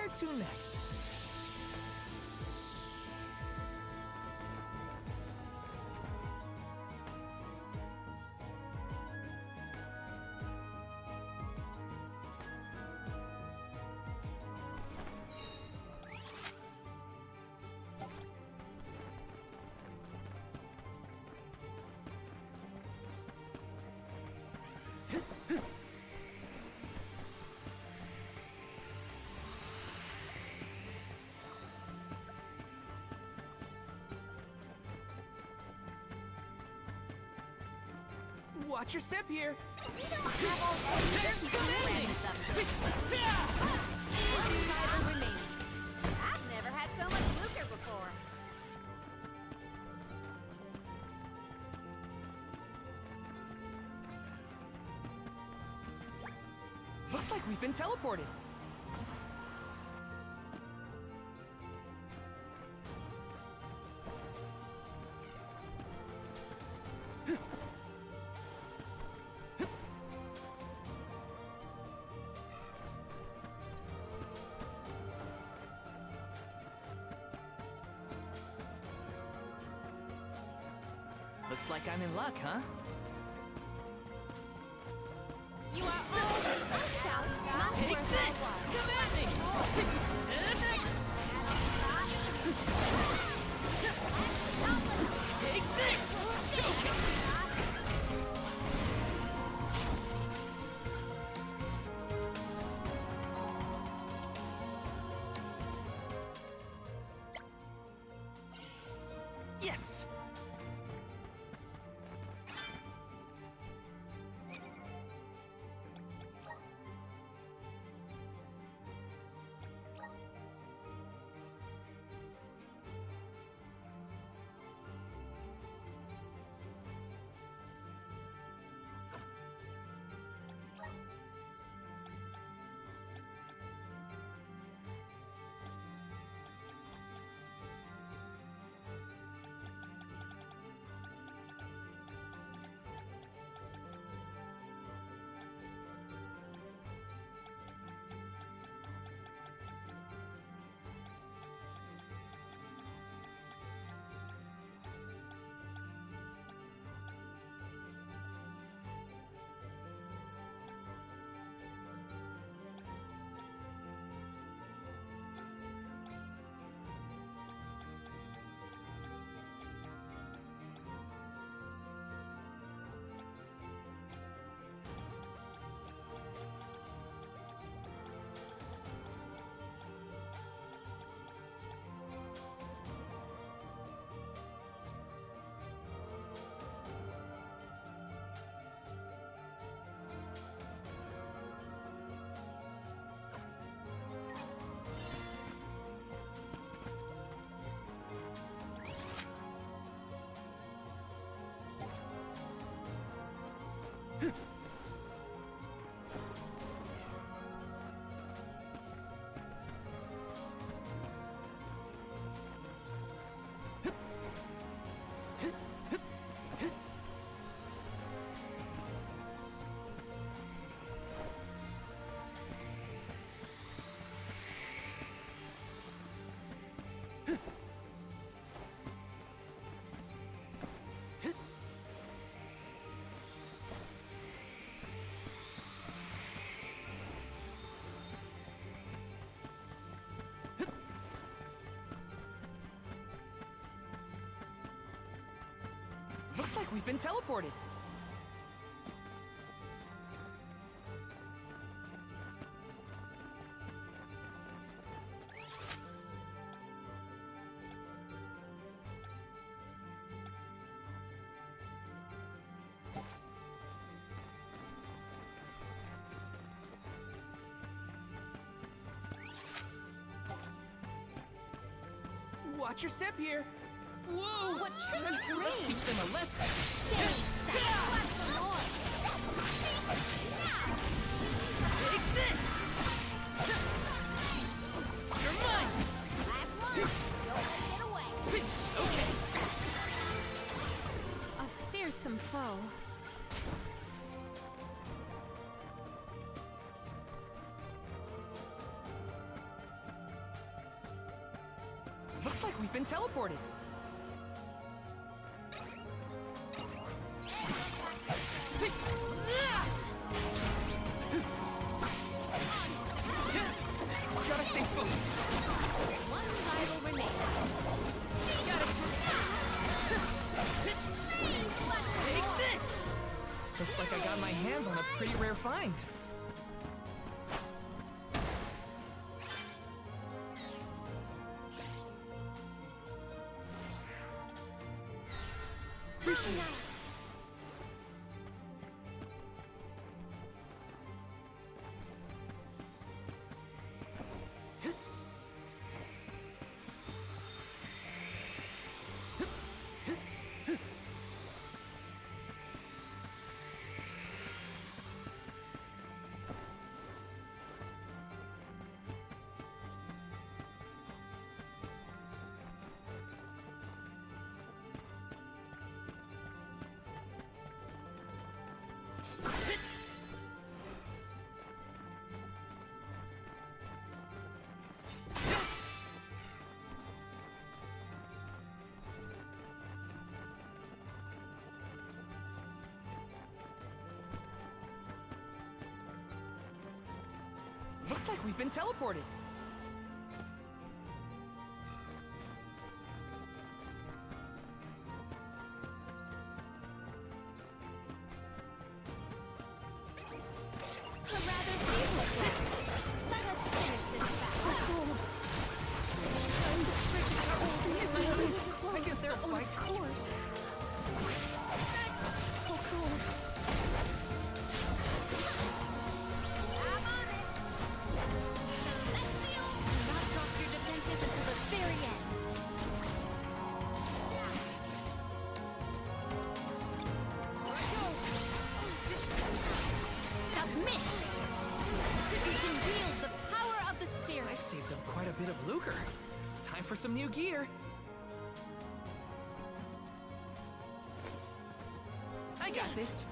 Where to next? Watch your step here. We don't have all day to keep remains up. I've never had so much lucre before. Looks like we've been teleported. Looks like I'm in luck, huh? You are all Take this! Come at me! Take this! Yes! Looks like we've been teleported. Watch your step here. Whoa! What tricky Let's terrain! teach them a lesson. Take this! You're mine! Last one! Don't let it get away! Okay. A fearsome foe. Looks like we've been teleported. Gotta stay focused. One rival remains. Got it. Take this! Looks like I got my hands on a pretty rare find. Appreciate it. Looks like we've been teleported. A rather feeble plan. Let us finish this battle. I can still fight. I've saved up quite a bit of lucre. Time for some new gear. I got this.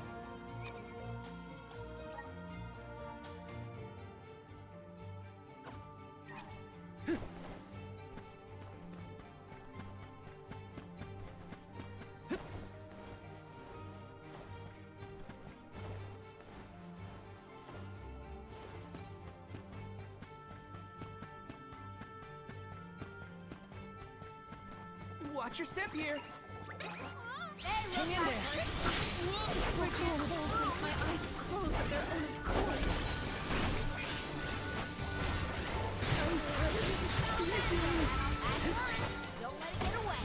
Watch your step here. Hang in there. We're too cold once my eyes close of their own accord. Don't let it get away.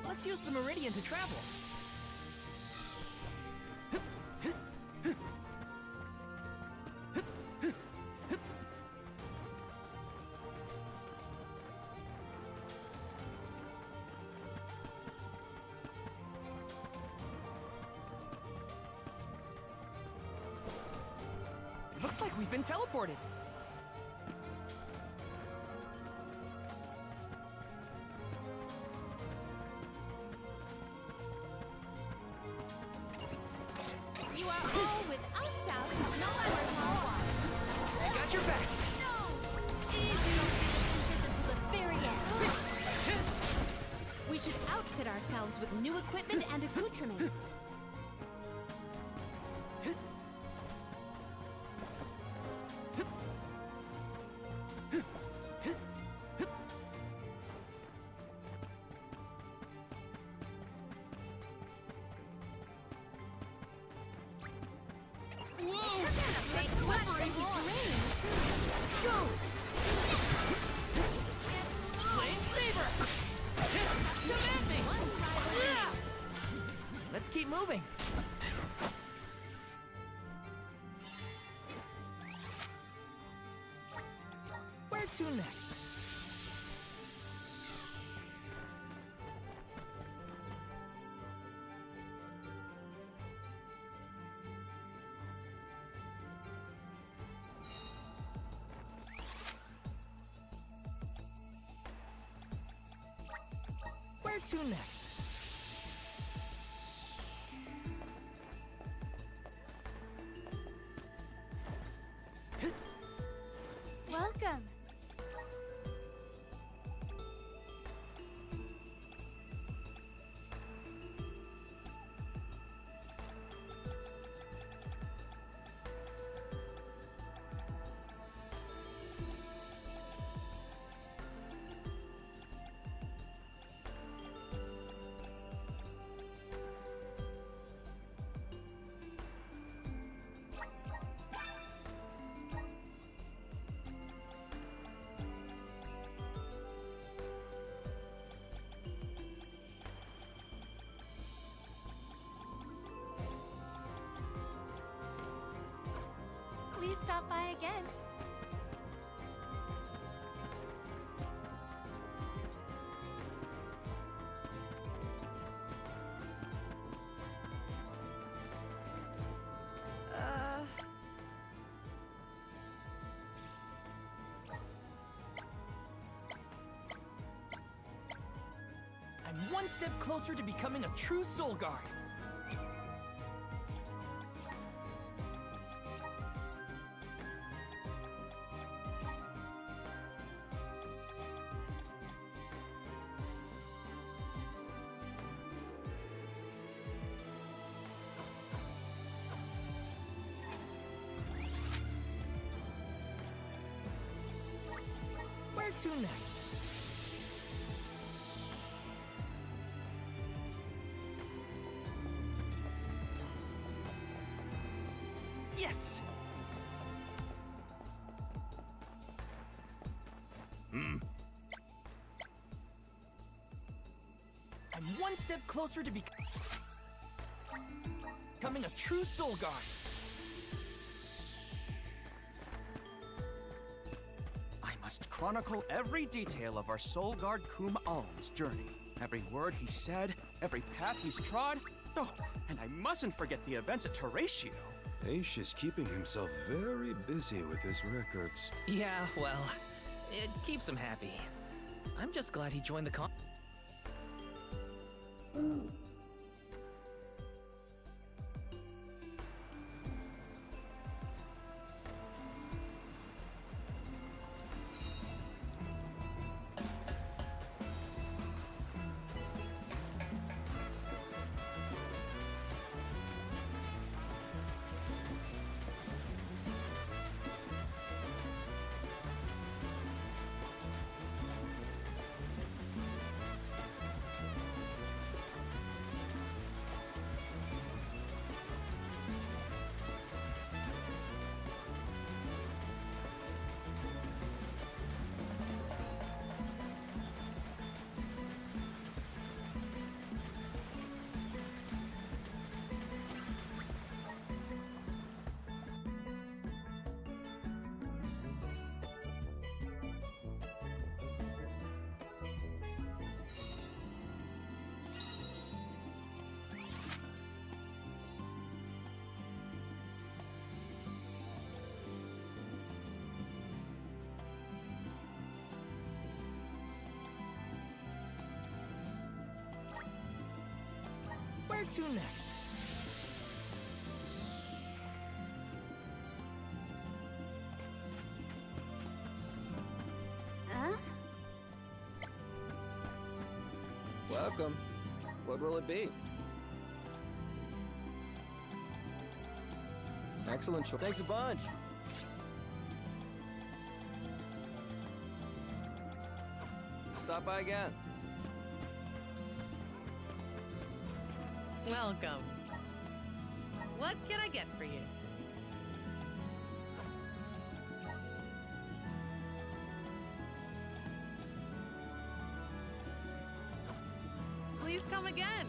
Let's use the Meridian to travel. Looks like we've been teleported. You are all without doubt no matter how far. I got your back. Easy defenses until the very end. We should outfit ourselves with new equipment and accoutrements. Whoa! Make slippery terrain. Go! Flame Saber! Command me! Yeah! Let's keep moving. Where to next? to next? Welcome. Please stop by again. I'm one step closer to becoming a true Soul Guard. Where to next? Yes! I'm one step closer to becoming a true Soul Guard. I must chronicle every detail of our Soul Guard Kum Alm's journey. Every word he said, every path he's trod. Oh, and I mustn't forget the events at Terratio. Aish is keeping himself very busy with his records. Yeah, well, it keeps him happy. I'm just glad he joined the con. Where to next? Huh? Welcome. What will it be? Excellent choice. Thanks a bunch. Stop by again. Welcome. What can I get for you? Please come again.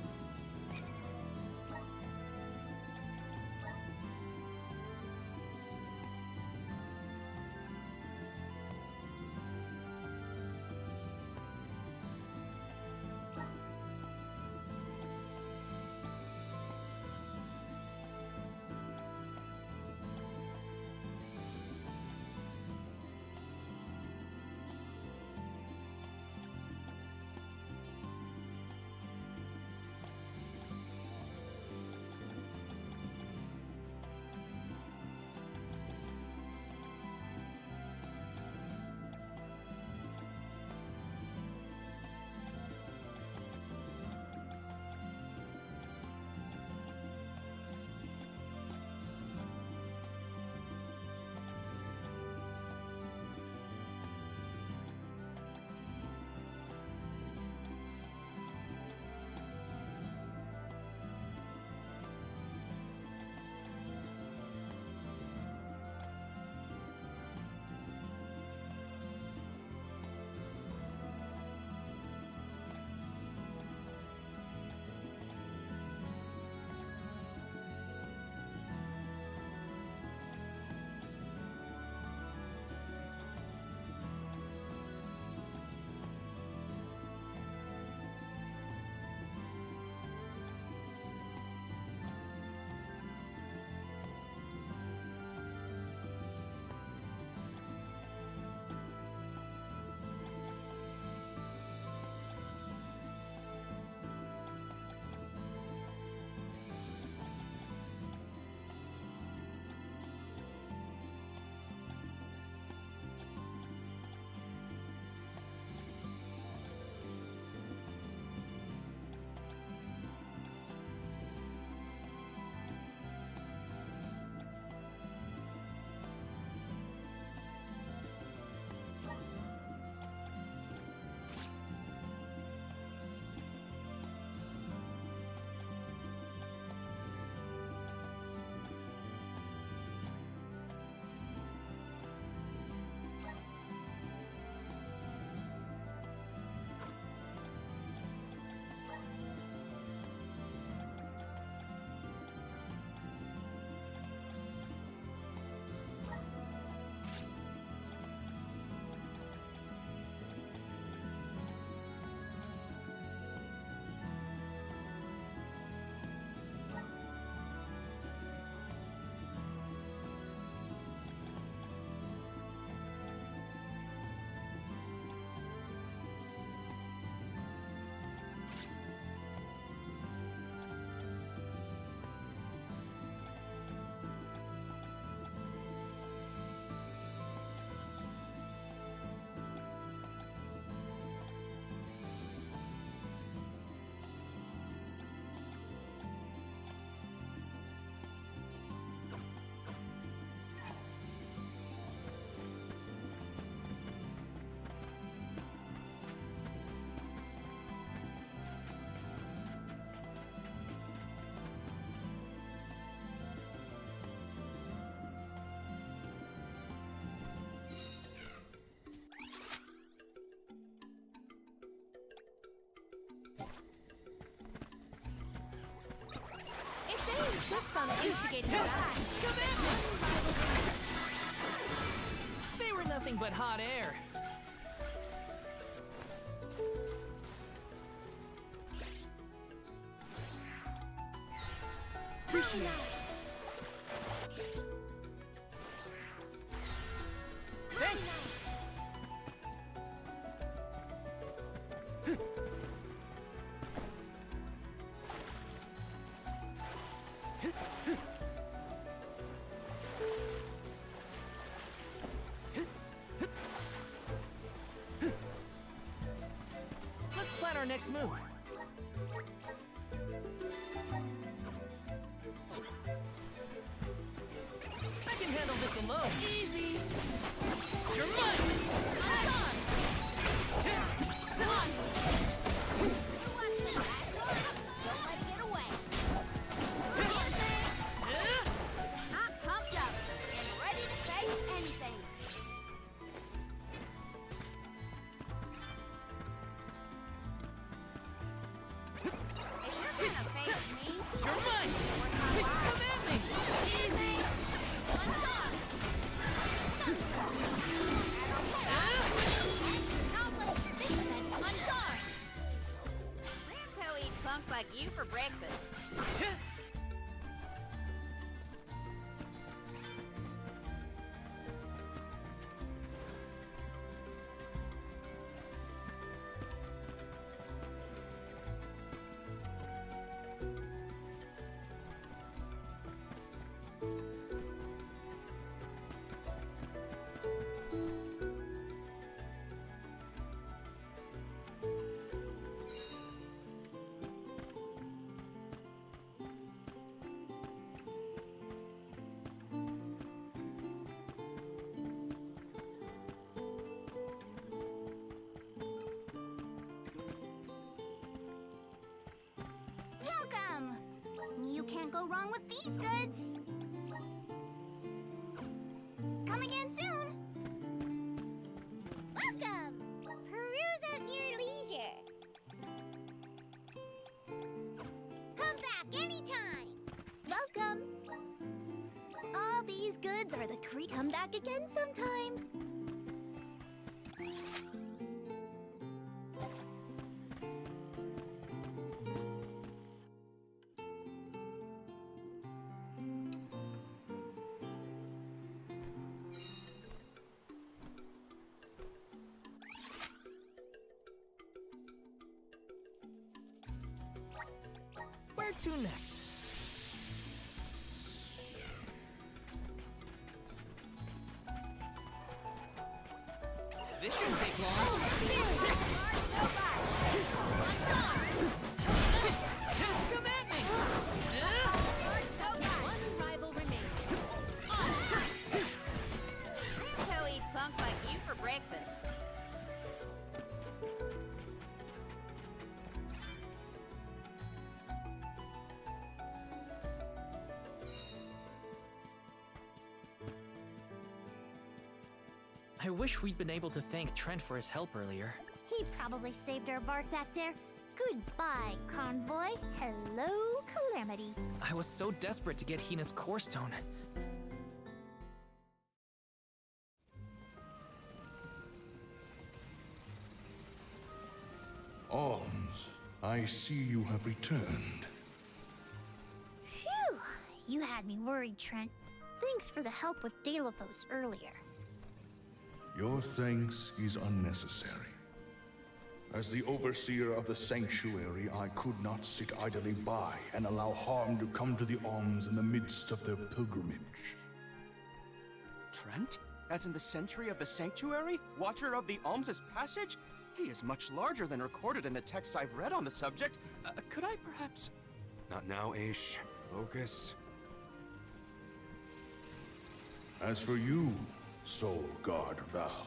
on instigating that. Come at me! They were nothing but hot air. Appreciate it. Thanks. Let's plan our next move. I can handle this alone. Easy. You're mine. Come on! Who wants this? Don't let it get away. I'm pumped up and ready to face anything. If you're gonna face me, You're mine. Come at me. easy. One shot. Grandpa eats punks like you for breakfast. Welcome! You can't go wrong with these goods. Come again soon. Welcome! Peruse at your leisure. Come back anytime. Welcome. All these goods are the creek. Come back again sometime. Where to next? This shouldn't take long. Come at me! One rival remains. Grandpa eats punks like you for breakfast. I wish we'd been able to thank Trent for his help earlier. He probably saved our bark back there. Goodbye, Convoy. Hello, Calamity. I was so desperate to get Hina's core stone. Alms, I see you have returned. Phew! You had me worried, Trent. Thanks for the help with Delaphos earlier. Your thanks is unnecessary. As the overseer of the sanctuary, I could not sit idly by and allow harm to come to the Alms in the midst of their pilgrimage. Trent? As in the Sentry of the Sanctuary? Watcher of the Alms' Passage? He is much larger than recorded in the texts I've read on the subject. Could I perhaps... Not now, Aish. Focus. As for you, Soul Guard Val,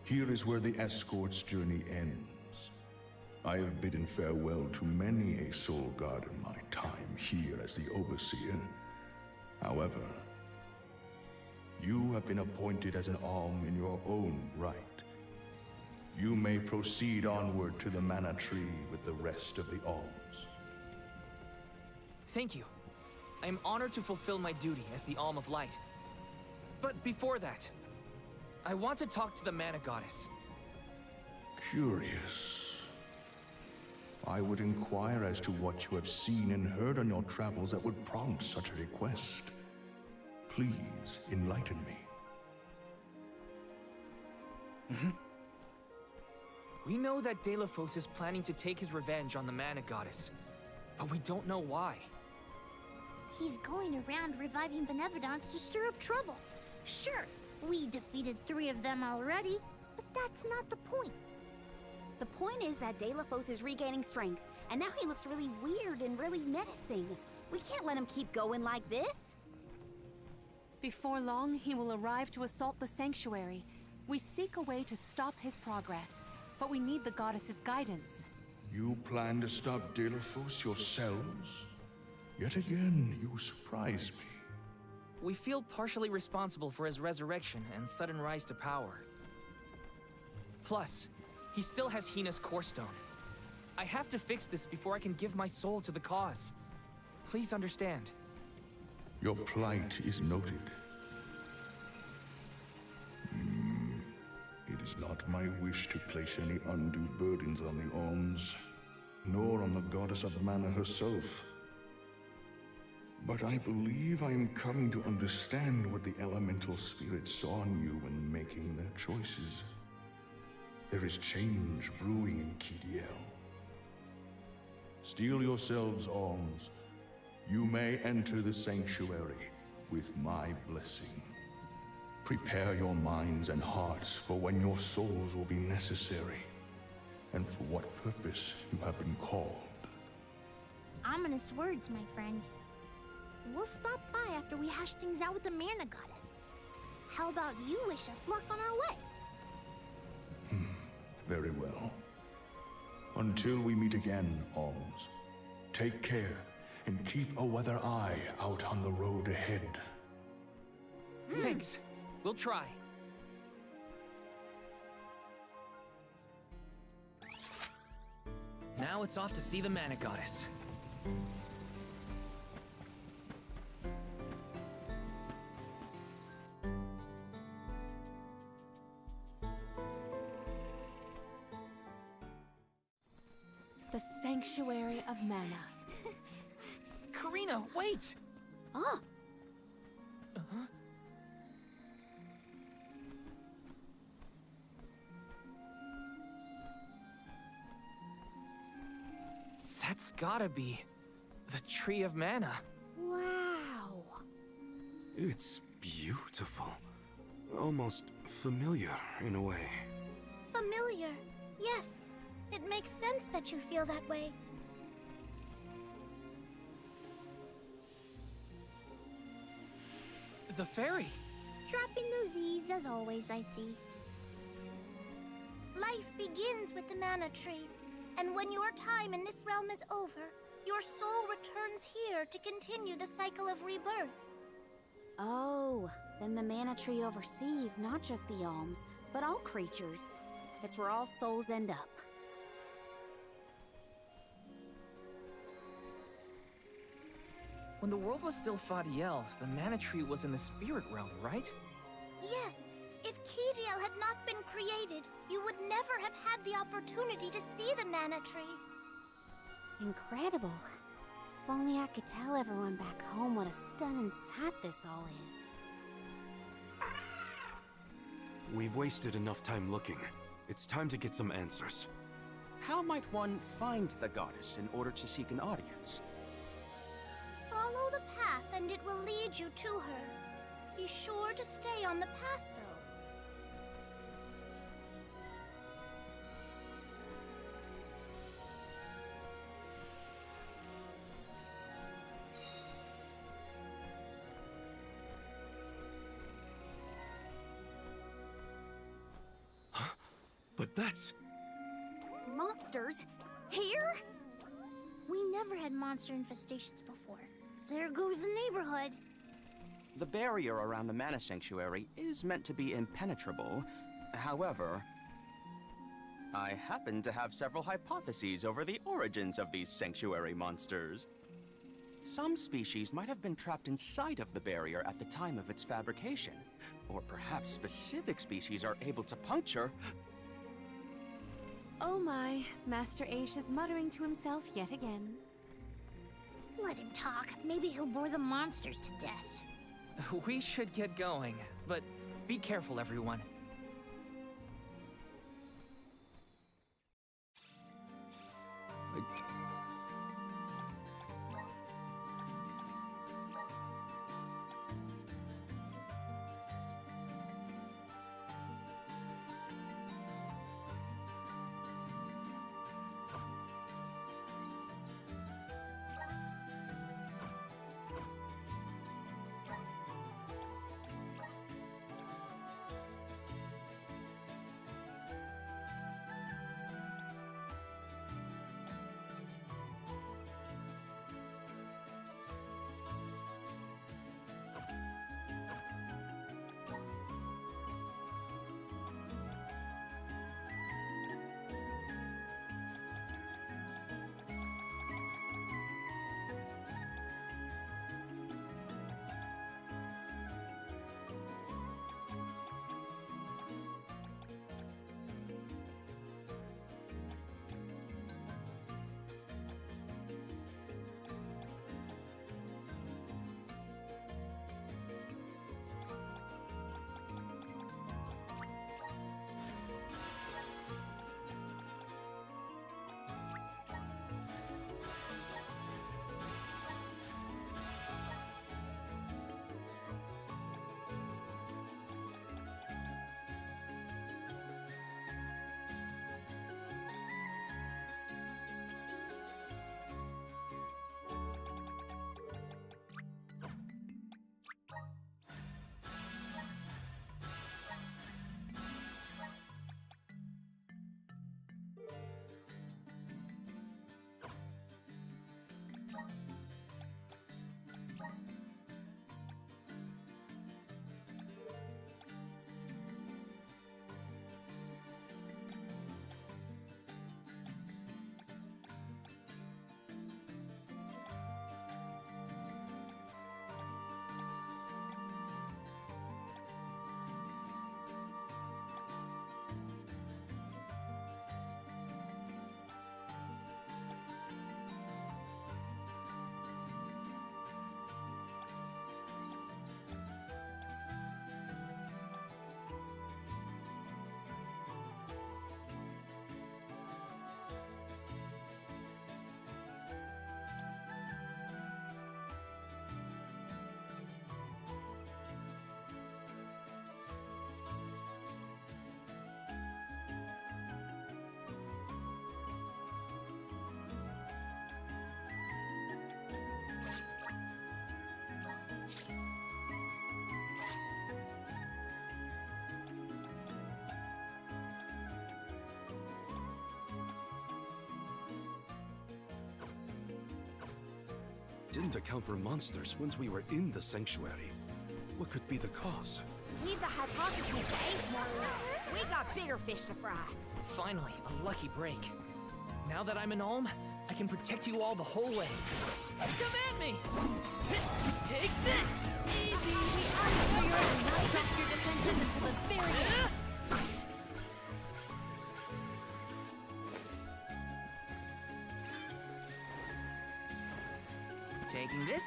here is where the escort's journey ends. I have bidden farewell to many a Soul Guard in my time here as the Overseer. However, you have been appointed as an Alm in your own right. You may proceed onward to the Mana Tree with the rest of the Alms. Thank you. I am honored to fulfill my duty as the Alm of Light. But before that, I want to talk to the Mana Goddess. Curious. I would inquire as to what you have seen and heard on your travels that would prompt such a request. Please, enlighten me. We know that Deilephos is planning to take his revenge on the Mana Goddess, but we don't know why. He's going around reviving Benevodons to stir up trouble. Sure, we defeated 3 of them already, but that's not the point. The point is that Deilephos is regaining strength, and now he looks really weird and really menacing. We can't let him keep going like this. Before long, he will arrive to assault the sanctuary. We seek a way to stop his progress, but we need the goddess's guidance. You plan to stop Deilephos yourselves? Yet again, you surprise me. We feel partially responsible for his resurrection and sudden rise to power. Plus, he still has Hina's Core Stone. I have to fix this before I can give my soul to the cause. Please understand. Your plight is noted. It is not my wish to place any undue burdens on the Alms, nor on the Goddess of Mana herself. But I believe I am coming to understand what the elemental spirits saw in you when making their choices. There is change brewing in Kidiel. Steel yourselves, Alms. You may enter the sanctuary with my blessing. Prepare your minds and hearts for when your souls will be necessary, and for what purpose you have been called. Ominous words, my friend. We'll stop by after we hash things out with the Mana Goddess. How about you wish us luck on our way? Very well. Until we meet again, Alms, take care and keep a weather eye out on the road ahead. Thanks. We'll try. Now it's off to see the Mana Goddess. The Sanctuary of Mana. Karina, wait! Oh! That's gotta be the Tree of Mana. Wow! It's beautiful. Almost familiar in a way. Familiar, yes. It makes sense that you feel that way. The fairy. Dropping those eaves as always, I see. Life begins with the Mana Tree, and when your time in this realm is over, your soul returns here to continue the cycle of rebirth. Oh, then the Mana Tree oversees not just the Alms, but all creatures. It's where all souls end up. When the world was still Fadiel, the Mana Tree was in the spirit realm, right? Yes. If Kidiel had not been created, you would never have had the opportunity to see the Mana Tree. Incredible. If only I could tell everyone back home what a stunning sight this all is. We've wasted enough time looking. It's time to get some answers. How might one find the goddess in order to seek an audience? Follow the path and it will lead you to her. Be sure to stay on the path, though. But that's... Monsters? Here? We never had monster infestations before. There goes the neighborhood. The barrier around the Mana Sanctuary is meant to be impenetrable. However, I happen to have several hypotheses over the origins of these sanctuary monsters. Some species might have been trapped inside of the barrier at the time of its fabrication. Or perhaps specific species are able to puncture... Oh my, Master Aish is muttering to himself yet again. Let him talk. Maybe he'll bore the monsters to death. We should get going, but be careful, everyone. Didn't account for monsters once we were in the sanctuary. What could be the cause? Leave the hypothesis to Aish, Marley. We got bigger fish to fry. Finally, a lucky break. Now that I'm an Olm, I can protect you all the whole way. Come at me! Take this! Easy! We asked for your help, not drop your defenses until the very end. Taking this.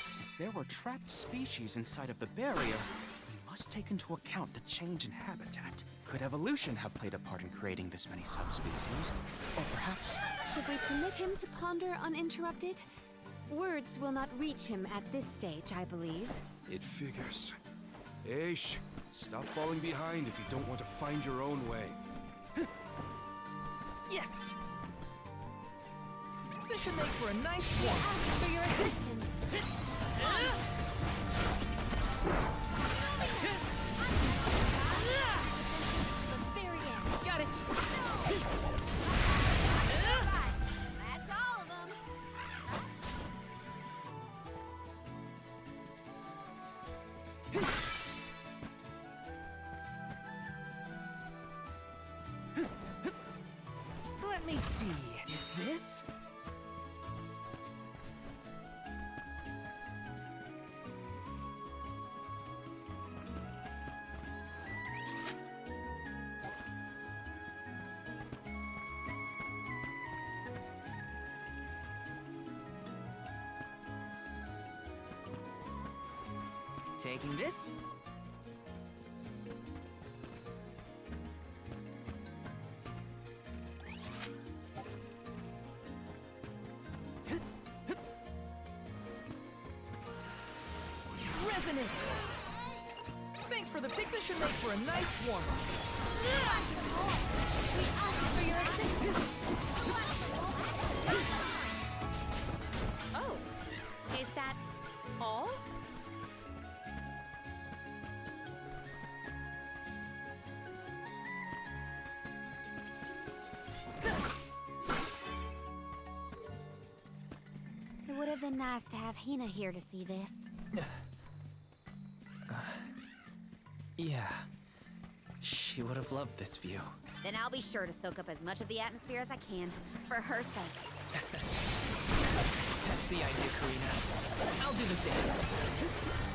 If there were trapped species inside of the barrier, we must take into account the change in habitat. Could evolution have played a part in creating this many subspecies? Or perhaps... Should we permit him to ponder uninterrupted? Words will not reach him at this stage, I believe. It figures. Aish, stop falling behind if you don't want to find your own way. Yes! This should make for a nice We walk. ask for your assistance. The very end. Got it! That's all of them. Taking this. Resonant! Thanks for the pick. This should make for a nice warm-up. We ask for your assistance. Oh, is that all? It would have been nice to have Hina here to see this. Yeah. She would have loved this view. Then I'll be sure to soak up as much of the atmosphere as I can, for her sake. That's the idea, Karina. I'll do the same.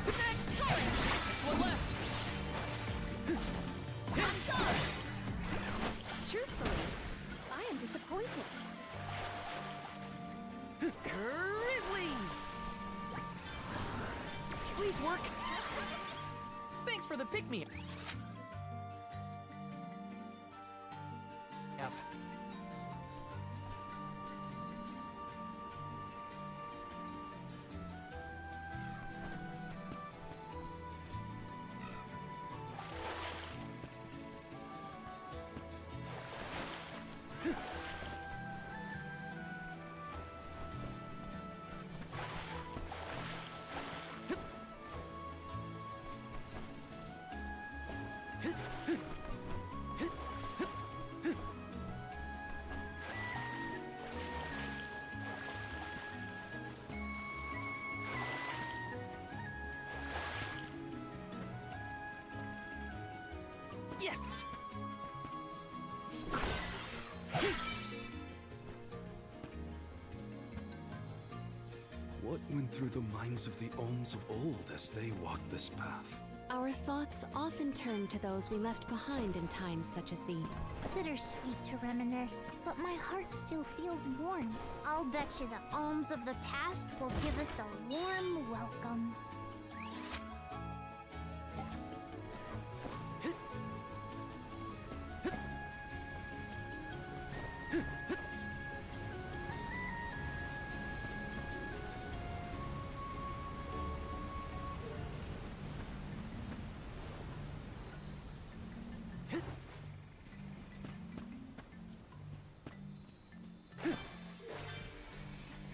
Next turn! Just one left! I'm gone! Truthfully, I am disappointed. Grizzly! Please work! Thanks for the pick-me-up. Yes! What went through the minds of the Alms of old as they walked this path? Our thoughts often turn to those we left behind in times such as these. Bittersweet to reminisce, but my heart still feels warm. I'll bet you the alms of the past will give us a warm welcome.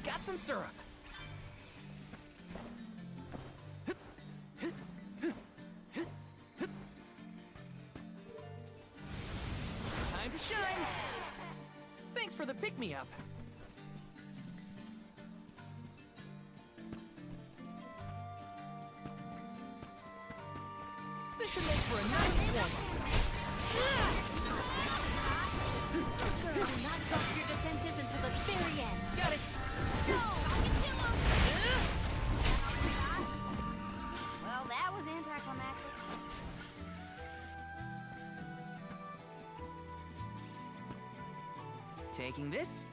Got some syrup. Time to shine. Thanks for the pick-me-up. This should make for a nice warm-up. Girl, do not drop your defenses until the very end. Got it. Well, that was anticlimactic. Taking this.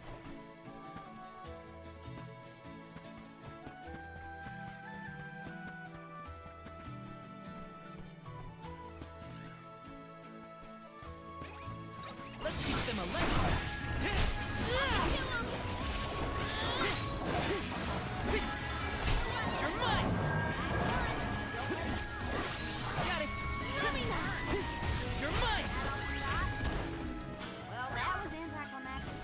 Let's teach them a lesson. You're mine. Got it. You're mine. Well, that was anticlimactic.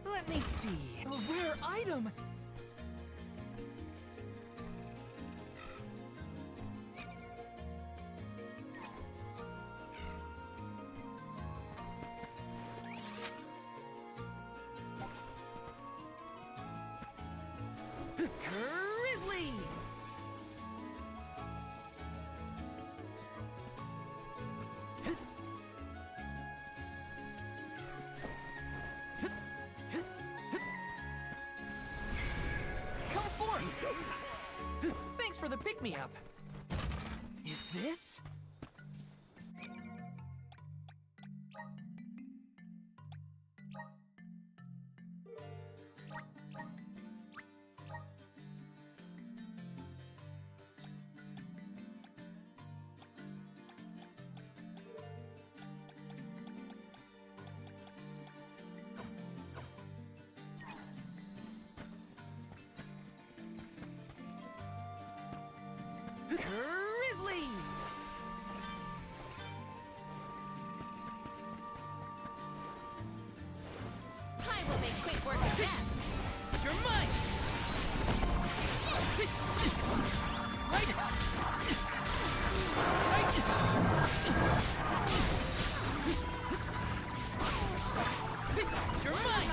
Let me see. A rare item. Grizzly! Come forth! Thanks for the pick-me-up. Is this? Right! You're mine!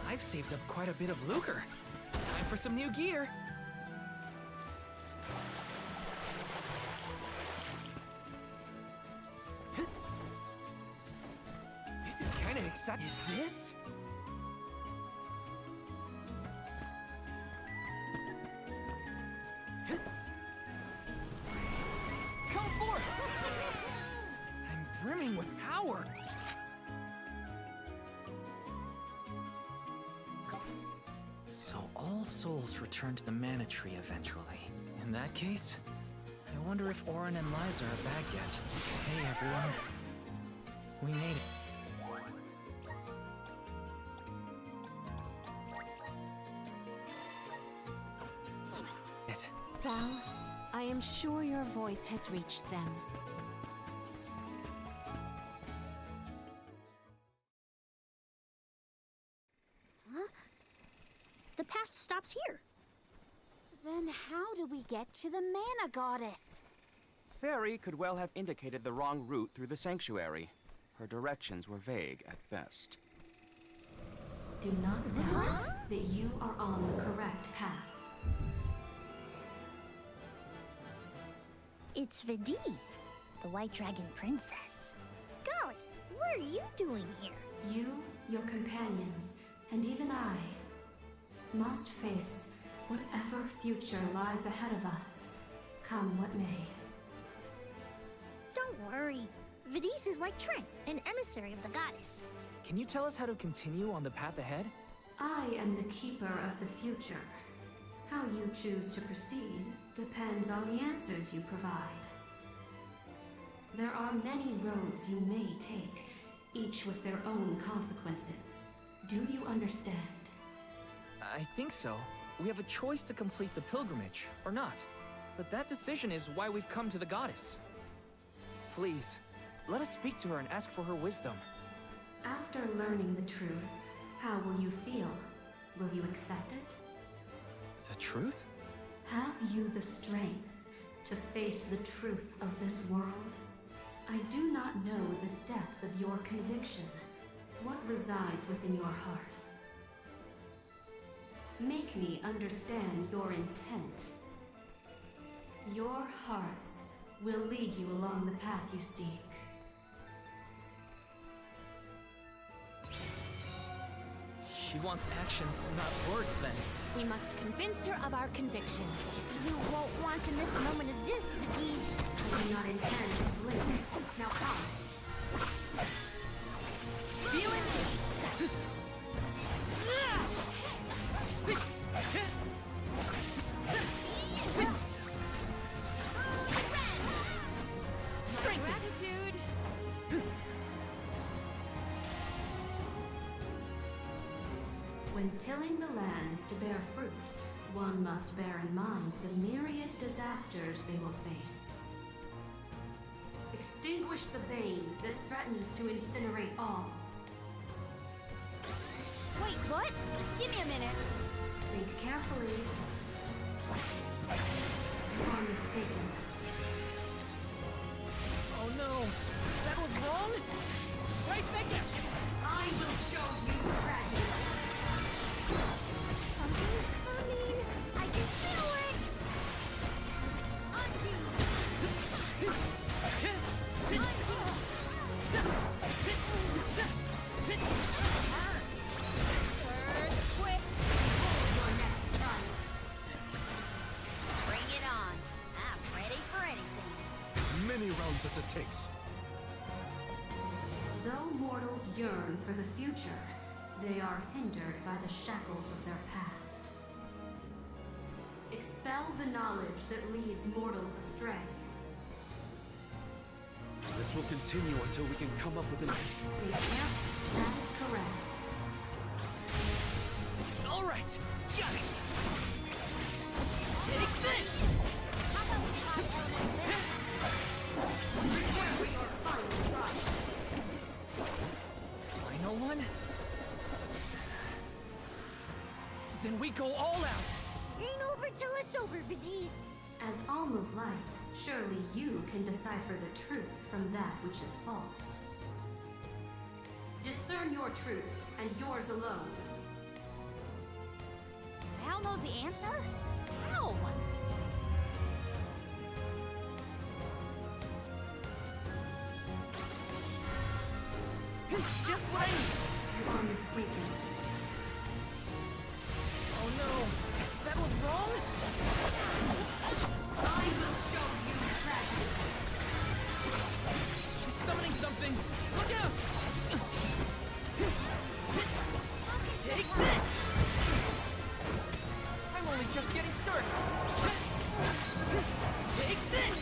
I've saved up quite a bit of lucre. Time for some new gear. This is kind of exciting. Is this? Come forth! I'm brimming with power. So all souls return to the Mana Tree eventually. In that case, I wonder if Orin and Liza are back yet. Hey everyone. We made it. Val, I am sure your voice has reached them. Huh? The path stops here. Then how do we get to the Mana Goddess? Fairy could well have indicated the wrong route through the sanctuary. Her directions were vague at best. Do not doubt that you are on the correct path. It's Vidiz, the White Dragon Princess. Golly, what are you doing here? You, your companions, and even I must face whatever future lies ahead of us, come what may. Don't worry. Vidiz is like Trent, an emissary of the goddess. Can you tell us how to continue on the path ahead? I am the keeper of the future. How you choose to proceed depends on the answers you provide. There are many roads you may take, each with their own consequences. Do you understand? I think so. We have a choice to complete the pilgrimage, or not. But that decision is why we've come to the goddess. Please, let us speak to her and ask for her wisdom. After learning the truth, how will you feel? Will you accept it? The truth? Have you the strength to face the truth of this world? I do not know the depth of your conviction. What resides within your heart? Make me understand your intent. Your hearts will lead you along the path you seek. She wants actions, not words, then. We must convince her of our conviction. You won't want to miss a moment of this, Vidiz. I do not intend to blink. Now come. Feel it! Gratitude! When tilling the lands to bear fruit, one must bear in mind the myriad disasters they will face. Extinguish the bane that threatens to incinerate all. Wait, what? Give me a minute. Think carefully. You are mistaken. Oh no! That was wrong? Right, Becca! I will show you tragedy. Something's coming. I can feel it. Bring it on. I'm ready for anything. As many rounds as it takes. Though mortals yearn for the future, they are hindered by the shackles of their past. Expel the knowledge that leads mortals astray. This will continue until we can come up with an... Yep, that is correct. All right, got it! Take this! Prepare for your final rush. Final one? Then we go all out! Ain't over till it's over, Vidiz. As Alm of Light, surely you can decipher the truth from that which is false. Discern your truth, and yours alone. Val knows the answer? How? Just what I need! You are mistaken. Oh no! That was wrong? I will show you tragedy. She's summoning something! Look out! Take this! I'm only just getting started! Take this!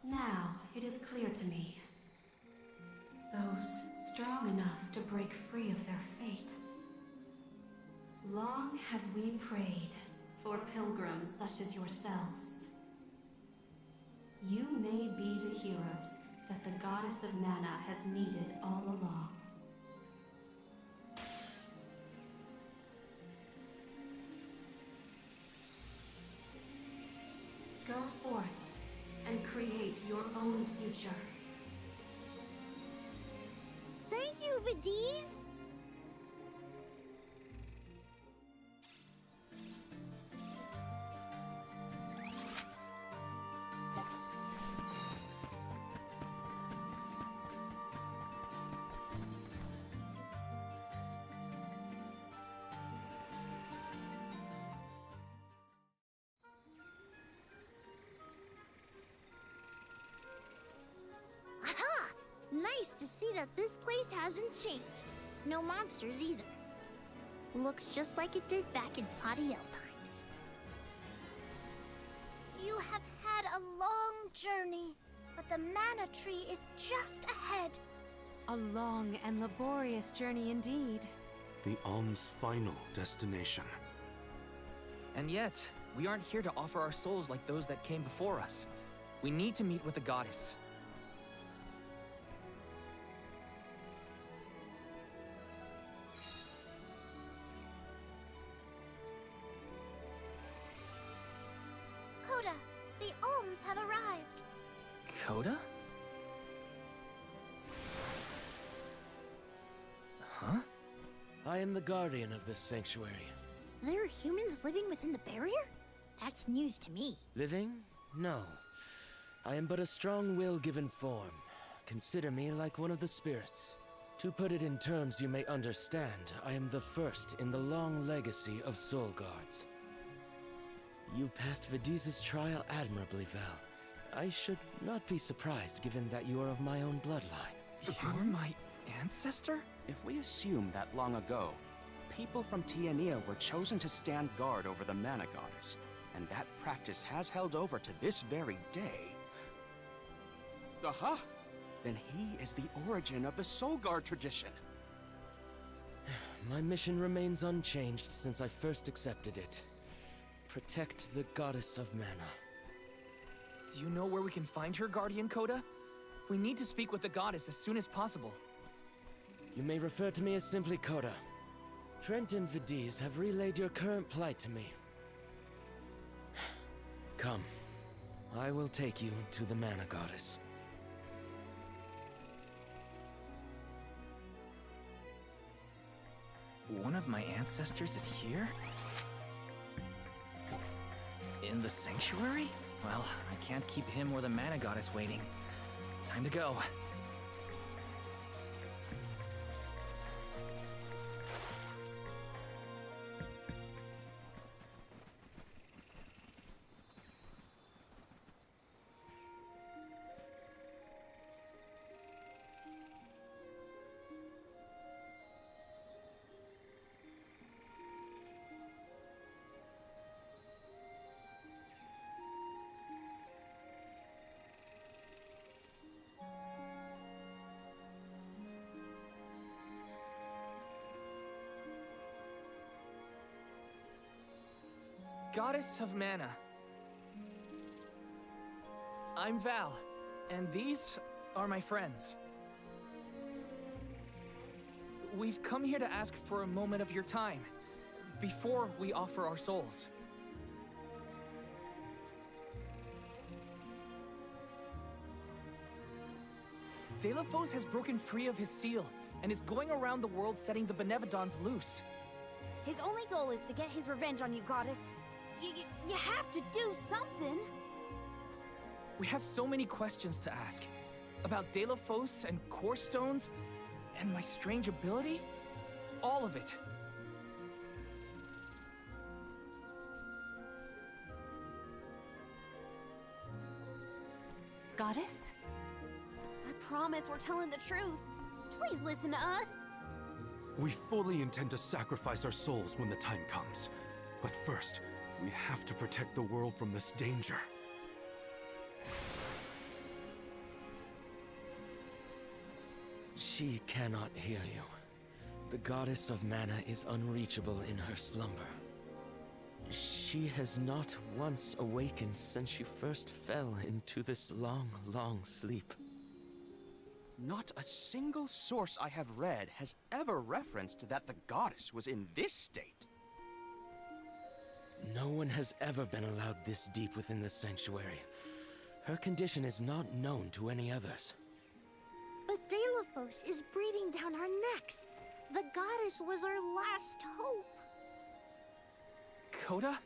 Now, it is clear to me. Those strong enough to break free of their fate. Long have we prayed for pilgrims such as yourselves. You may be the heroes that the Goddess of Mana has needed all along. Go forth and create your own future. Thank you, Vidiz! Aha! Nice to see that this place hasn't changed. No monsters either. Looks just like it did back in Fadiel times. You have had a long journey, but the Mana Tree is just ahead. A long and laborious journey indeed. The Alm's final destination. And yet, we aren't here to offer our souls like those that came before us. We need to meet with the goddess. Coda, the Alms have arrived. Coda? Huh? I am the guardian of this sanctuary. There are humans living within the barrier? That's news to me. Living? No. I am but a strong will given form. Consider me like one of the spirits. To put it in terms you may understand, I am the first in the long legacy of soul guards. You passed Vidiz's trial admirably, Val. I should not be surprised given that you are of my own bloodline. You're my ancestor? If we assume that long ago, people from Tiania were chosen to stand guard over the Mana Goddess, and that practice has held over to this very day. Aha! Then he is the origin of the Soul Guard tradition. My mission remains unchanged since I first accepted it. Protect the Goddess of Mana. Do you know where we can find her, Guardian Coda? We need to speak with the goddess as soon as possible. You may refer to me as simply Coda. Trent and Vidiz have relayed your current plight to me. Come. I will take you to the Mana Goddess. One of my ancestors is here? In the sanctuary? Well, I can't keep him or the Mana Goddess waiting. Time to go. Goddess of Mana. I'm Val, and these are my friends. We've come here to ask for a moment of your time, before we offer our souls. Deilephos has broken free of his seal, and is going around the world setting the Benevodons loose. His only goal is to get his revenge on you, Goddess. You have to do something! We have so many questions to ask. About Deilephos and Core Stones, and my strange ability? All of it. Goddess? I promise we're telling the truth. Please listen to us. We fully intend to sacrifice our souls when the time comes. But first, we have to protect the world from this danger. She cannot hear you. The Goddess of Mana is unreachable in her slumber. She has not once awakened since she first fell into this long, long sleep. Not a single source I have read has ever referenced that the goddess was in this state. No one has ever been allowed this deep within the sanctuary. Her condition is not known to any others. But Deilephos is breathing down our necks. The goddess was our last hope. Coda?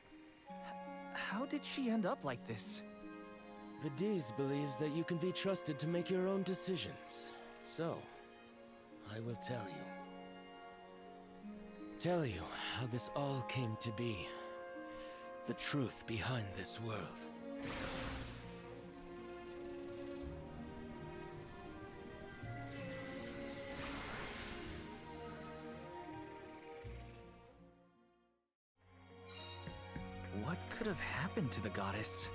How did she end up like this? Vidiz believes that you can be trusted to make your own decisions. So, I will tell you. Tell you how this all came to be. The truth behind this world. What could have happened to the goddess?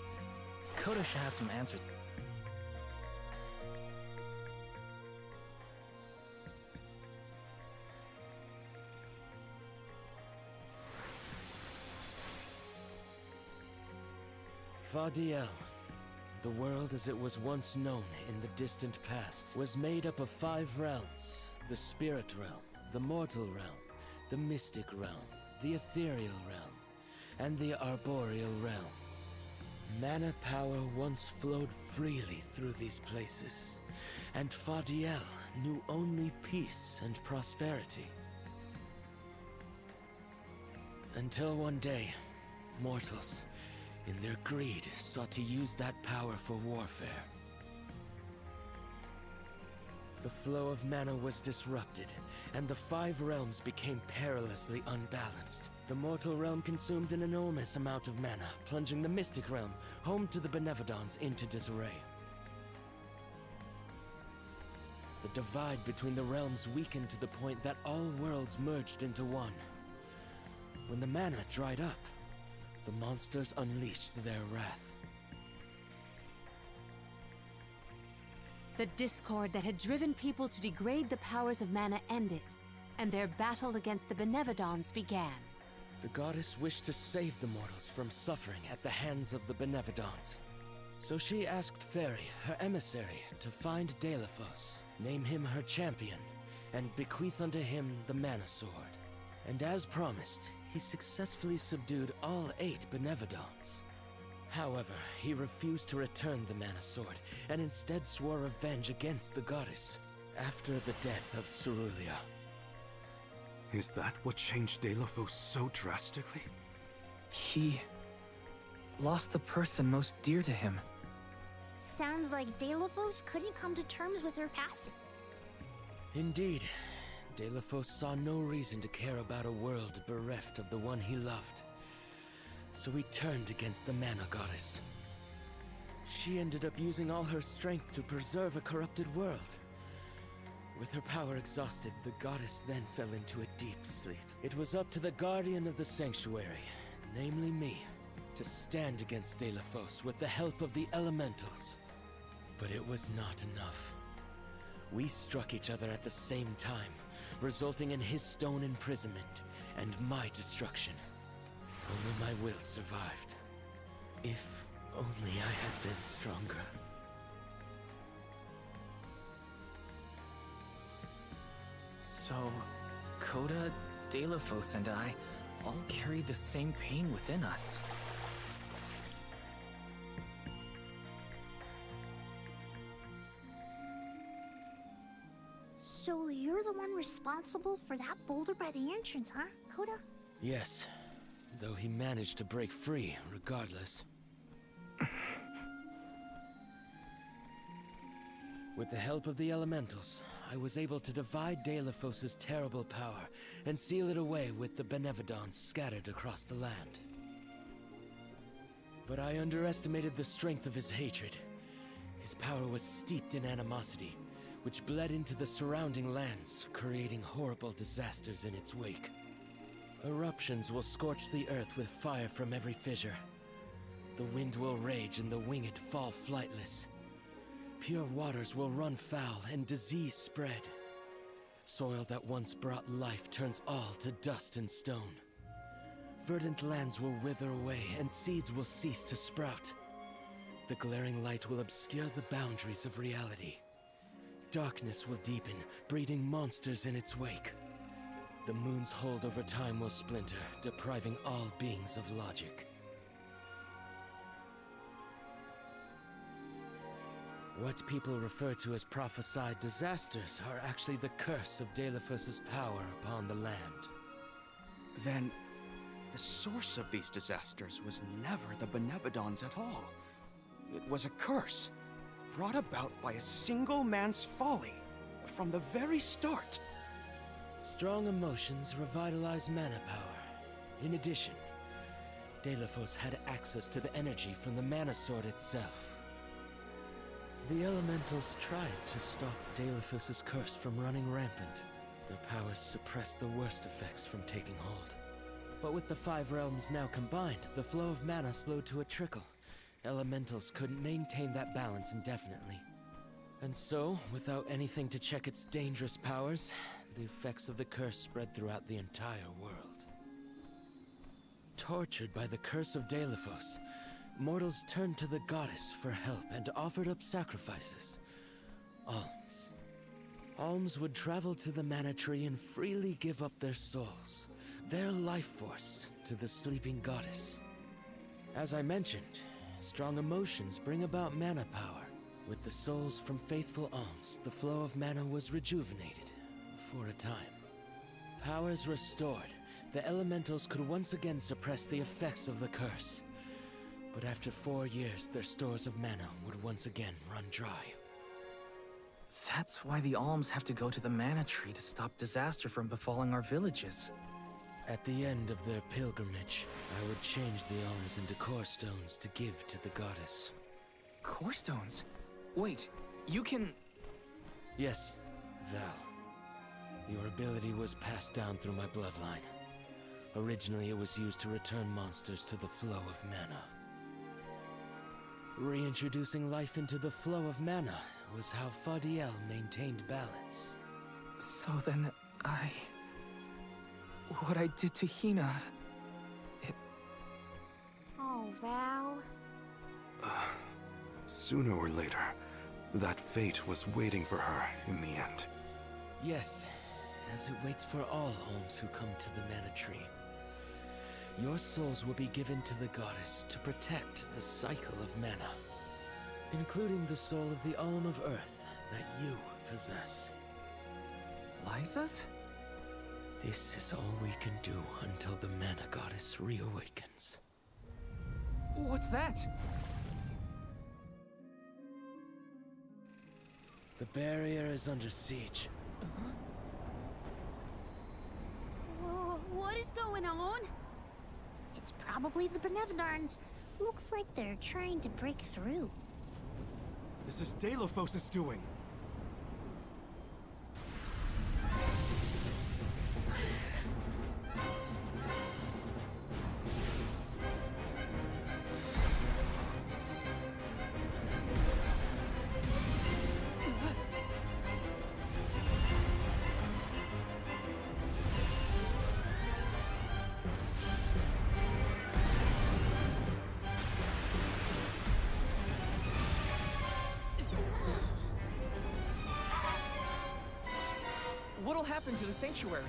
Coda should have some answers. Fadiel, the world as it was once known in the distant past, was made up of 5 realms. The spirit realm, the mortal realm, the mystic realm, the ethereal realm, and the arboreal realm. Mana power once flowed freely through these places, and Fadiel knew only peace and prosperity. Until one day, mortals, in their greed, sought to use that power for warfare. The flow of mana was disrupted, and the 5 realms became perilously unbalanced. The mortal realm consumed an enormous amount of mana, plunging the mystic realm, home to the Benevodons, into disarray. The divide between the realms weakened to the point that all worlds merged into one. When the mana dried up, the monsters unleashed their wrath. The discord that had driven people to degrade the powers of mana ended, and their battle against the Benevodons began. The goddess wished to save the mortals from suffering at the hands of the Benevodons. So she asked Fairy, her emissary, to find Deilephos, name him her champion, and bequeath unto him the Mana Sword. And as promised, he successfully subdued all 8 Benevodons. However, he refused to return the Mana Sword, and instead swore revenge against the goddess, after the death of Cerulia. Is that what changed Deilephos so drastically? He lost the person most dear to him. Sounds like Deilephos couldn't come to terms with her passing. Indeed, Deilephos saw no reason to care about a world bereft of the one he loved. So he turned against the Mana Goddess. She ended up using all her strength to preserve a corrupted world. With her power exhausted, the goddess then fell into a deep sleep. It was up to the Guardian of the Sanctuary, namely me, to stand against Deilephos with the help of the Elementals. But it was not enough. We struck each other at the same time, resulting in his stone imprisonment and my destruction. Only my will survived. If only I had been stronger. So, Coda, Deilephos, and I all carry the same pain within us. So you're the one responsible for that boulder by the entrance, huh, Coda? Yes, though he managed to break free regardless. With the help of the elementals, I was able to divide Deilephos' terrible power and seal it away with the Benevodons scattered across the land. But I underestimated the strength of his hatred. His power was steeped in animosity, which bled into the surrounding lands, creating horrible disasters in its wake. Eruptions will scorch the earth with fire from every fissure. The wind will rage and the winged fall flightless. Pure waters will run foul and disease spread. Soil that once brought life turns all to dust and stone. Verdant lands will wither away and seeds will cease to sprout. The glaring light will obscure the boundaries of reality. Darkness will deepen, breeding monsters in its wake. The moon's hold over time will splinter, depriving all beings of logic. What people refer to as prophesied disasters are actually the curse of Deilephos' power upon the land. Then, the source of these disasters was never the Benevodons at all. It was a curse, brought about by a single man's folly, from the very start. Strong emotions revitalize mana power. In addition, Deilephos had access to the energy from the Mana Sword itself. The elementals tried to stop Deilephos' curse from running rampant. Their powers suppressed the worst effects from taking hold. But with the 5 realms now combined, the flow of mana slowed to a trickle. Elementals couldn't maintain that balance indefinitely. And so, without anything to check its dangerous powers, the effects of the curse spread throughout the entire world. Tortured by the curse of Deilephos, mortals turned to the goddess for help and offered up sacrifices. Alms. Alms would travel to the Mana Tree and freely give up their souls, their life force, to the sleeping goddess. As I mentioned, strong emotions bring about mana power. With the souls from faithful alms, the flow of mana was rejuvenated, for a time. Powers restored, the elementals could once again suppress the effects of the curse. But after 4 years, their stores of mana would once again run dry. That's why the alms have to go to the Mana Tree to stop disaster from befalling our villages. At the end of their pilgrimage, I would change the alms into core stones to give to the goddess. Core stones? Wait, you can... Yes, Val. Your ability was passed down through my bloodline. Originally, it was used to return monsters to the flow of mana. Reintroducing life into the flow of mana was how Fadiel maintained balance. So then, what I did to Hina... Oh, Val. Sooner or later, that fate was waiting for her in the end. Yes, as it waits for all alms who come to the Mana Tree. Your souls will be given to the goddess to protect the cycle of mana, including the soul of the Alm of Earth that you possess. Liza's? This is all we can do until the Mana Goddess reawakens. What's that? The barrier is under siege. Whoa, what is going on? It's probably the Benevodons. Looks like they're trying to break through. This is Deilephos' doing. What'll happen to the sanctuary?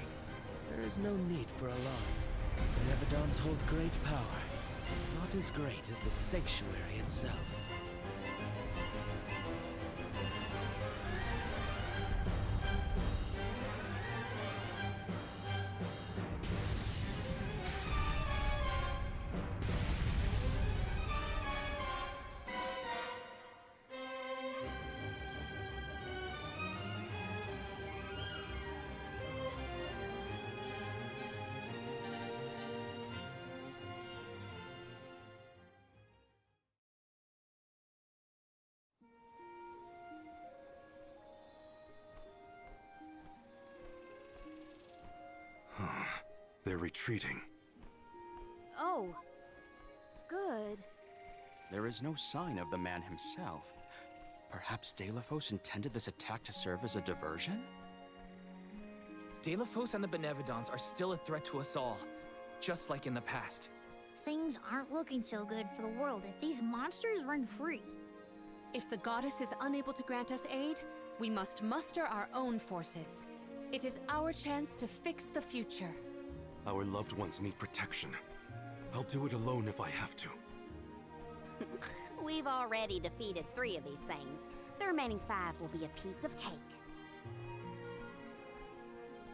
There is no need for alarm. The Nevedons hold great power. Not as great as the sanctuary itself. They're retreating. Oh. Good. There is no sign of the man himself. Perhaps Deilephos intended this attack to serve as a diversion? Deilephos and the Benevodons are still a threat to us all, just like in the past. Things aren't looking so good for the world if these monsters run free. If the goddess is unable to grant us aid, we must muster our own forces. It is our chance to fix the future. Our loved ones need protection. I'll do it alone if I have to. We've already defeated 3 of these things. The remaining 5 will be a piece of cake.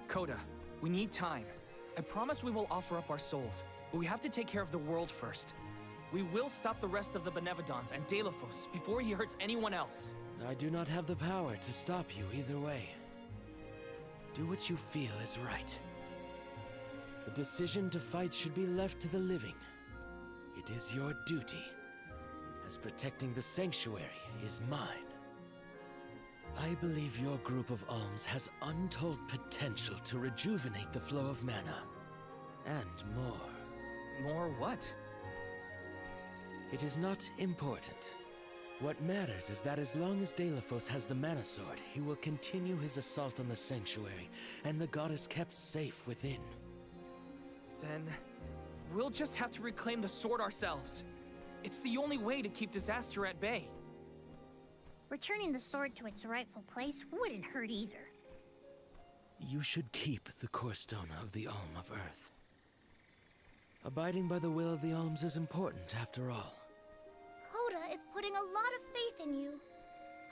Coda, we need time. I promise we will offer up our souls, but we have to take care of the world first. We will stop the rest of the Benevodons and Deilephos before he hurts anyone else. I do not have the power to stop you either way. Do what you feel is right. The decision to fight should be left to the living. It is your duty, as protecting the sanctuary is mine. I believe your group of alms has untold potential to rejuvenate the flow of mana. And more. More what? It is not important. What matters is that as long as Deilephos has the Mana Sword, he will continue his assault on the sanctuary, and the goddess kept safe within. Then we'll just have to reclaim the sword ourselves. It's the only way to keep disaster at bay. Returning the sword to its rightful place wouldn't hurt either. You should keep the core stone of the Alm of Earth. Abiding by the will of the alms is important, after all. Coda is putting a lot of faith in you.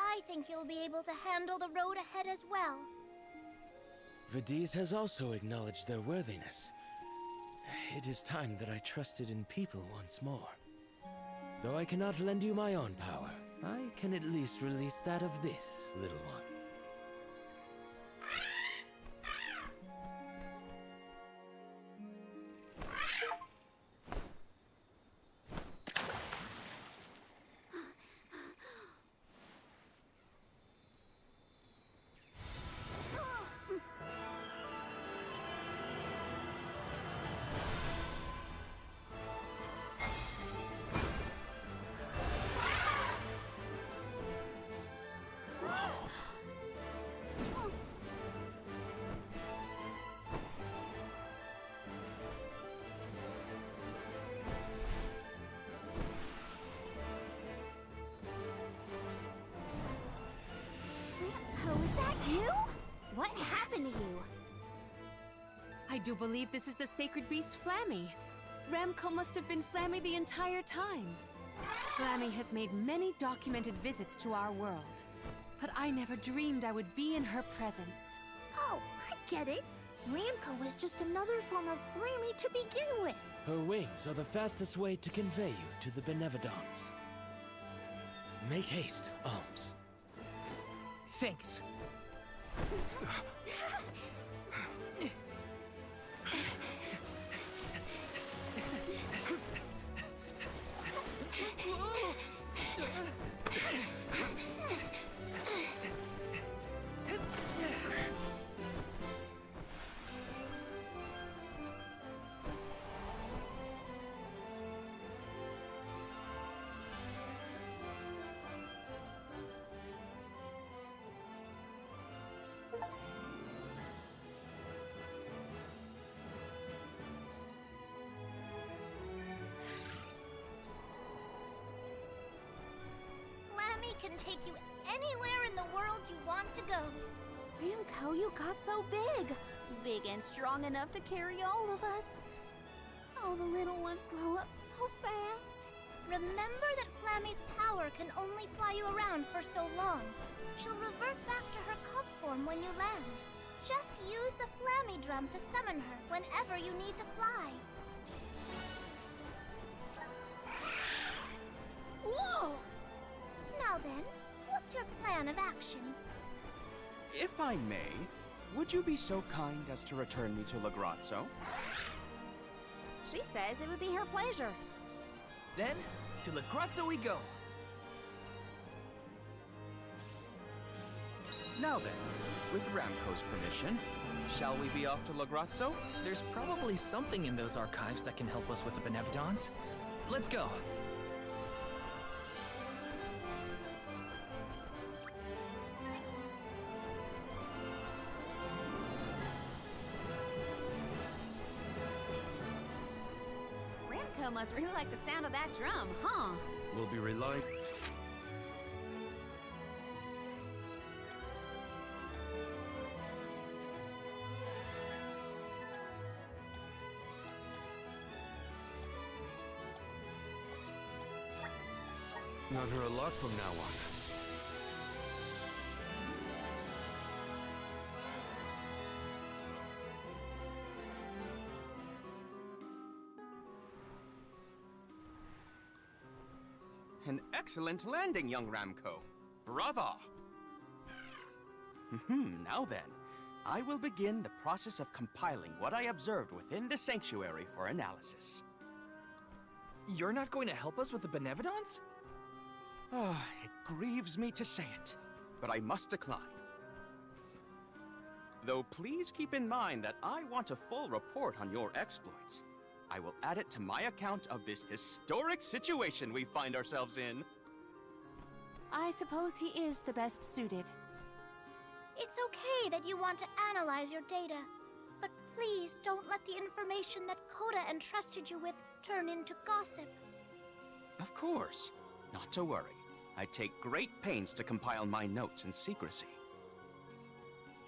I think you'll be able to handle the road ahead as well. Vidiz has also acknowledged their worthiness. It is time that I trusted in people once more. Though I cannot lend you my own power, I can at least release that of this little one. Was that you? What happened to you? I do believe this is the sacred beast Flammy. Ramco must have been Flammy the entire time. Flammy has made many documented visits to our world, but I never dreamed I would be in her presence. Oh, I get it. Ramco was just another form of Flammy to begin with. Her wings are the fastest way to convey you to the Benevodons. Make haste, Alms. Thanks. Flammy can take you anywhere in the world you want to go. Ramco, you got so big. Big and strong enough to carry all of us. All the little ones grow up so fast. Remember that Flammy's power can only fly you around for so long. She'll revert back to her cub form when you land. Just use the Flammy drum to summon her whenever you need to fly. Whoa! Now then, what's your plan of action? If I may, would you be so kind as to return me to Lagrazzo? She says it would be her pleasure. Then, to Lagrazzo we go. Now then, with Ramco's permission, shall we be off to Lagrazzo? There's probably something in those archives that can help us with the Benevodons. Let's go. Ramco must really like the sound of that drum, huh? We'll be relying... On her a lot from now on. An excellent landing, young Ramco. Brava! Now then, I will begin the process of compiling what I observed within the sanctuary for analysis. You're not going to help us with the Benevodons? It grieves me to say it, but I must decline. Though please keep in mind that I want a full report on your exploits. I will add it to my account of this historic situation we find ourselves in. I suppose he is the best suited. It's okay that you want to analyze your data, but please don't let the information that Coda entrusted you with turn into gossip. Of course. Not to worry. I take great pains to compile my notes in secrecy.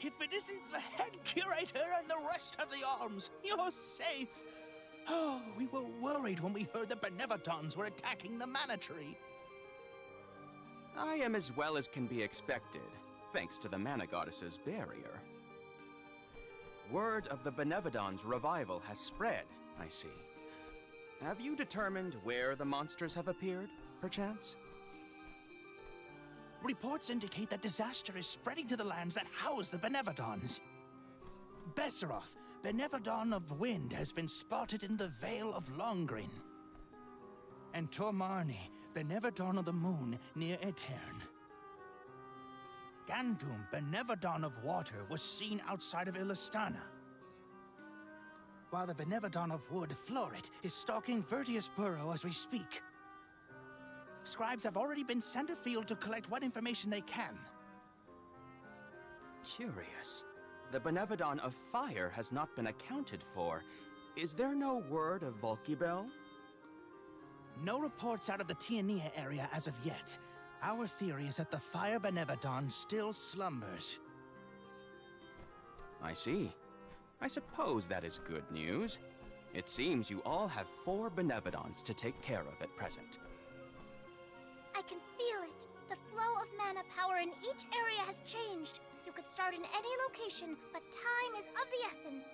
If it isn't the head curator and the rest of the alms, you're safe! Oh, we were worried when we heard the Benevodons were attacking the Mana Tree. I am as well as can be expected, thanks to the Mana Goddess's barrier. Word of the Benevodons' revival has spread, I see. Have you determined where the monsters have appeared, perchance? Reports indicate that disaster is spreading to the lands that house the Benevodons. Besseroth, Benevodon of Wind, has been spotted in the Vale of Longrin. And Tormarni, Benevodon of the Moon, near Aetern. Gandum, Benevodon of Water, was seen outside of Illistana. While the Benevodon of Wood, Florit, is stalking Vertius Burrow as we speak. Scribes have already been sent afield to collect what information they can. Curious. The Benevodon of Fire has not been accounted for. Is there no word of Volkibel? No reports out of the Tiania area as of yet. Our theory is that the Fire Benevodon still slumbers. I see. I suppose that is good news. It seems you all have 4 Benevodons to take care of at present. I can feel it. The flow of mana power in each area has changed. You could start in any location, but time is of the essence.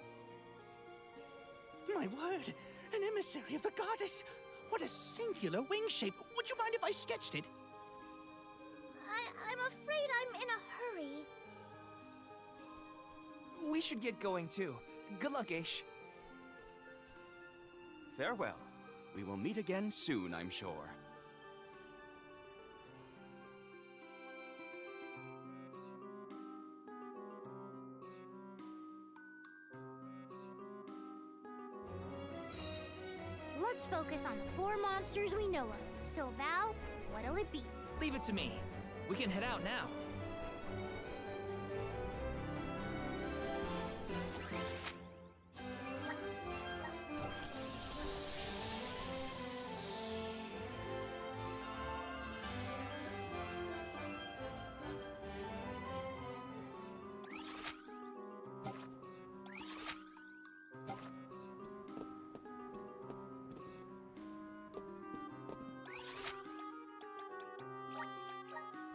My word! An emissary of the goddess! What a singular wing shape! Would you mind if I sketched it? I'm afraid I'm in a hurry. We should get going too. Good luck, Aish. Farewell. We will meet again soon, I'm sure. Let's focus on the 4 monsters we know of. So, Val, what'll it be? Leave it to me. We can head out now.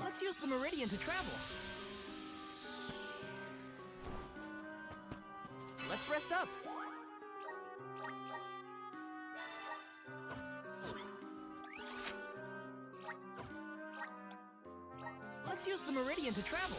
Let's use the meridian to travel. Let's rest up. Let's use the meridian to travel.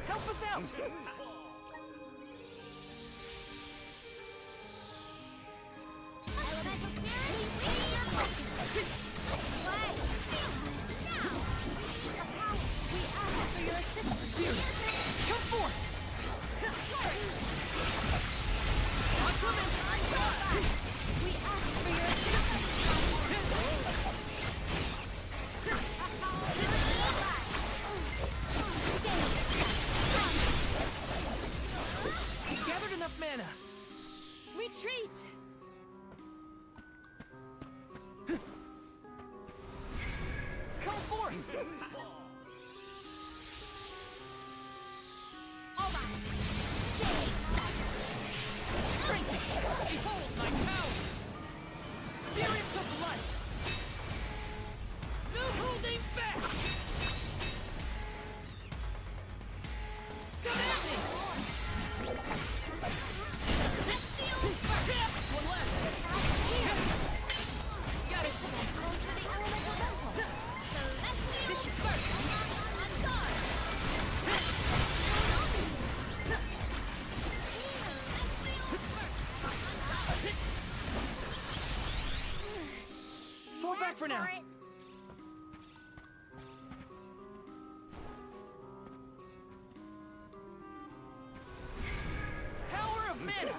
Help us out! Spirits, come forth! We ask for your We gathered enough mana. Retreat! Come forth! Strength! Behold my power! Spirits of light! No holding back! Come at me! One left! Got it! Mission first! Fall back for now. Power of mana!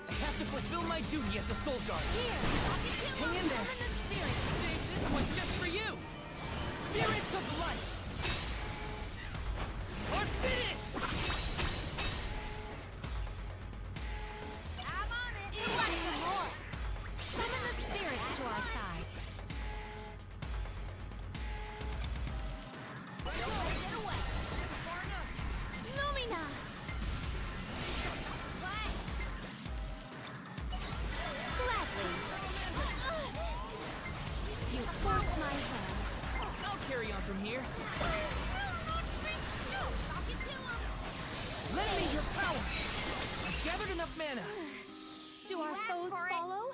I have to fulfill my duty at the Soul Guard. Hang in there. Save this one just for you. Spirits of light. Are finished! I'm on it! You want some more? Summon the spirits to our side. Get away! Lumina! Gladly. You force my hand. I'll carry on from here. Lend me your power! I've gathered enough mana. Do our foes follow?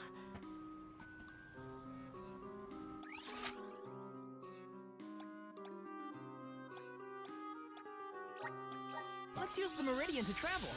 Let's use the meridian to travel.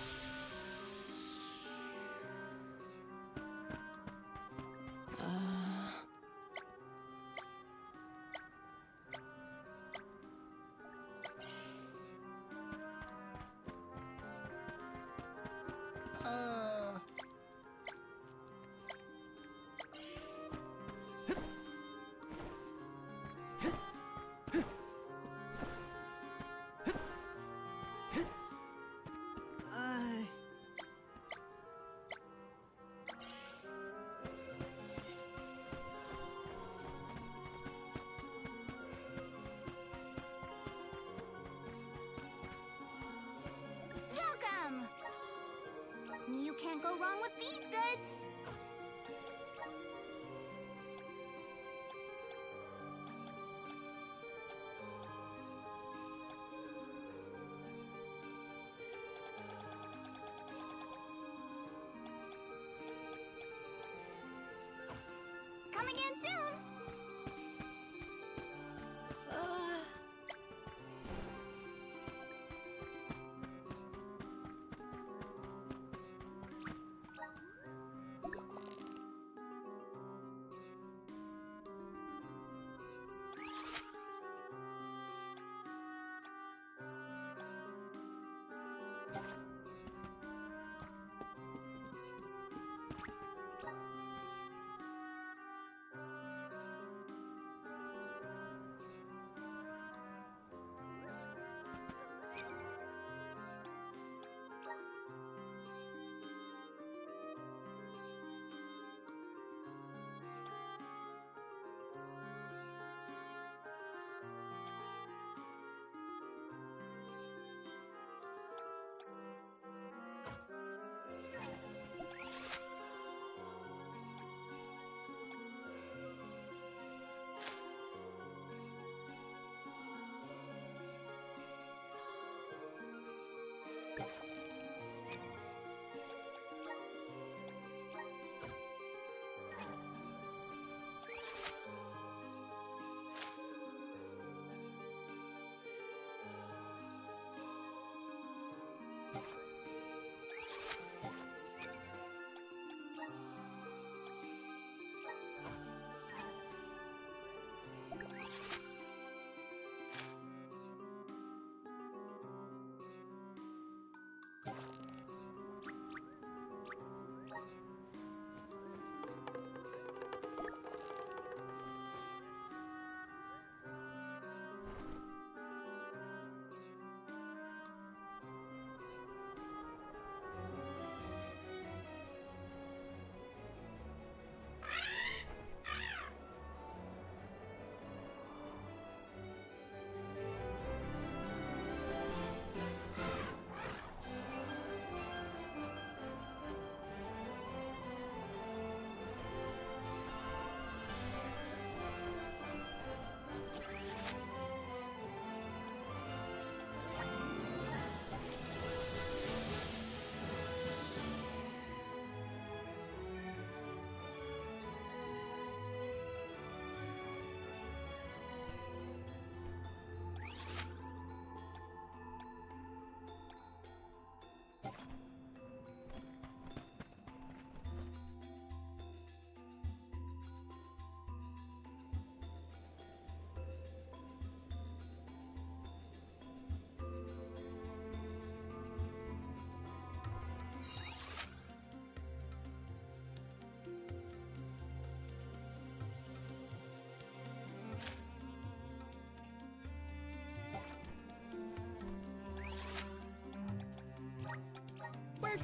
Welcome! You can't go wrong with these goods! Coming in soon!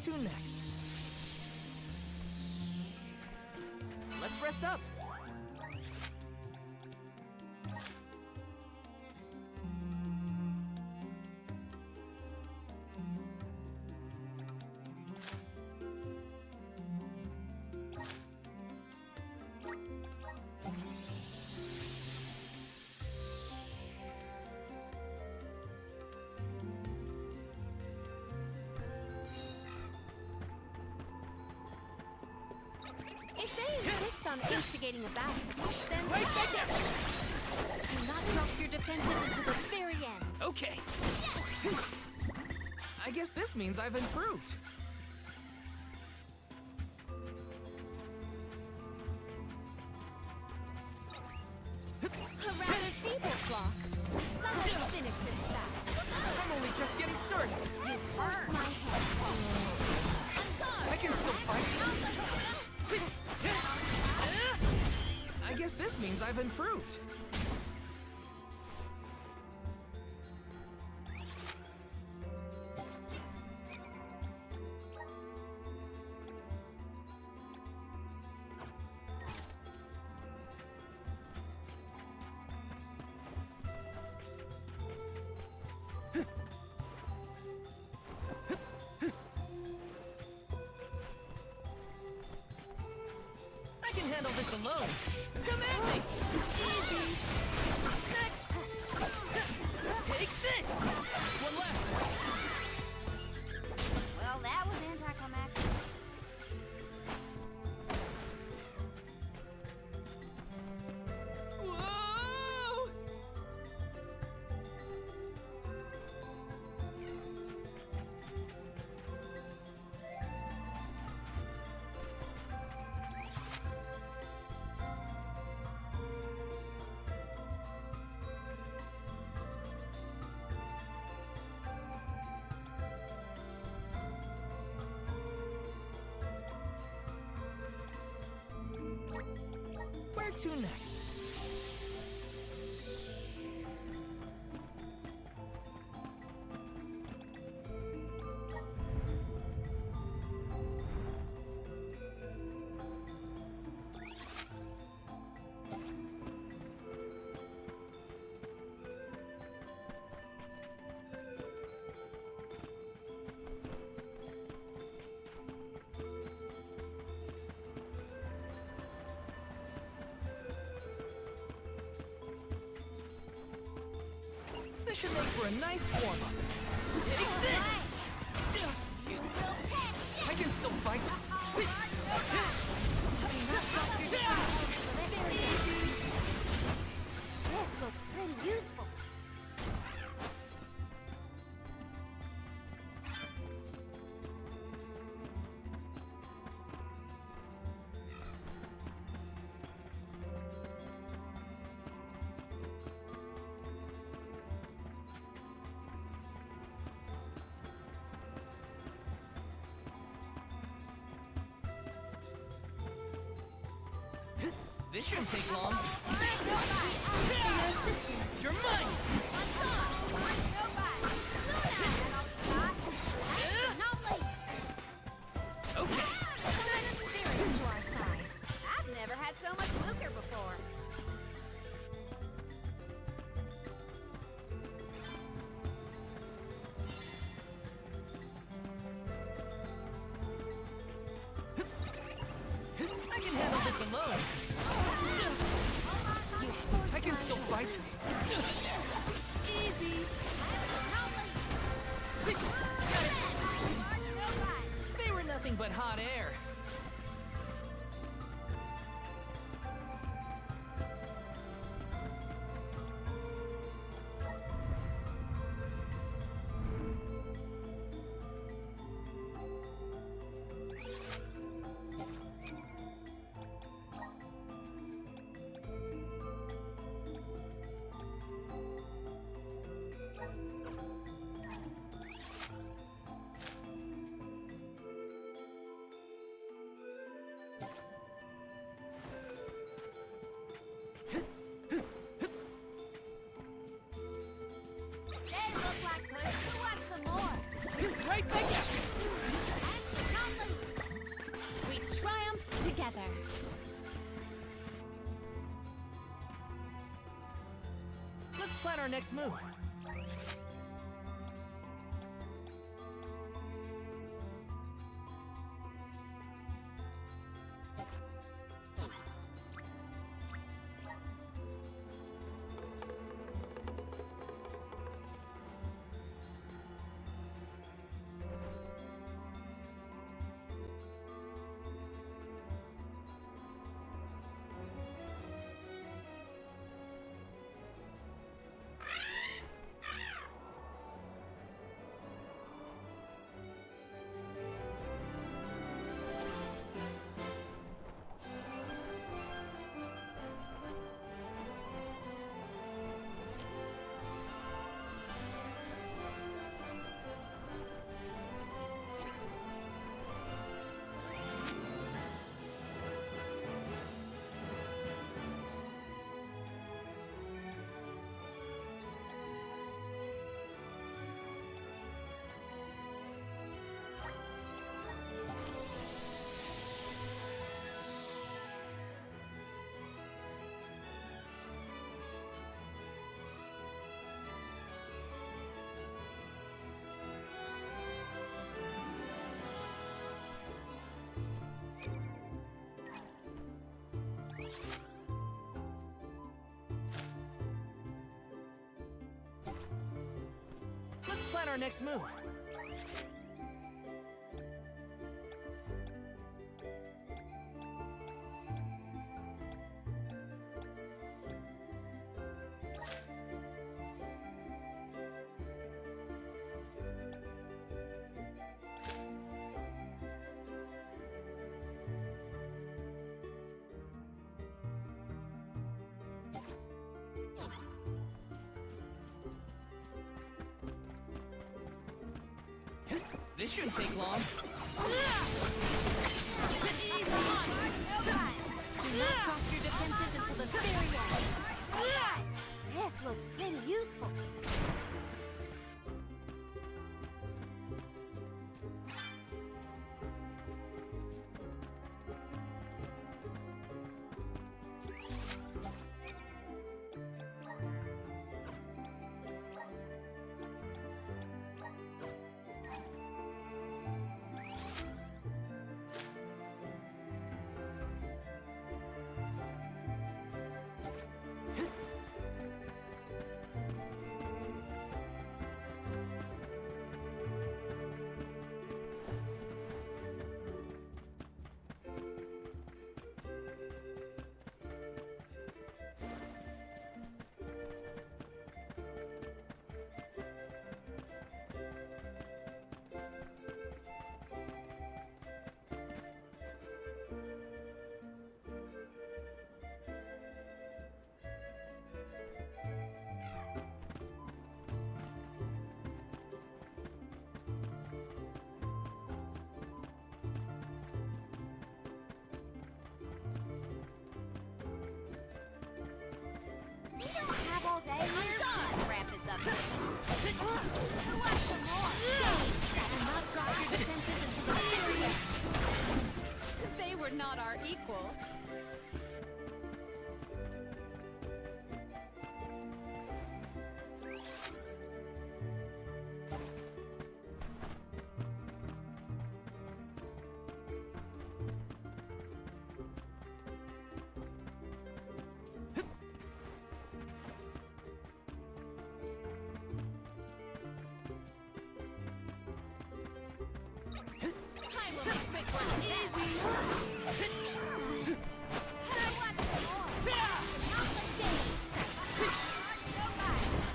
to next? Let's rest up. If they insist on instigating a battle, then Right back at you. do not drop your defenses until the very end. Okay. I guess this means I've improved. A rather feeble flock. Let us finish this fast. I'm only just getting started. You force my head. I can still fight. I guess this means I've improved. I can handle this alone. Come at me! Easy! Next! Take this! Just one left! Well, that was anticlimactic. Whoa! Where to next? This should make for a nice warm-up. Take this! You will pay. I can still fight. This looks pretty useful. This shouldn't take long. You're mine! Okay. Spirits to our side. I've never had so much lucre before. I can handle this alone. I can still fight. Easy. They were nothing but hot air. They look like push. Who wants some more? Right back at you. our next move. Let's plan our next move. This shouldn't take long. Easy on! Do not drop your defenses until the very end. This looks pretty useful. We don't have all day here. Let's wrap this up. Who wants some more? Do not drop your defenses until the very end. They were not our equal.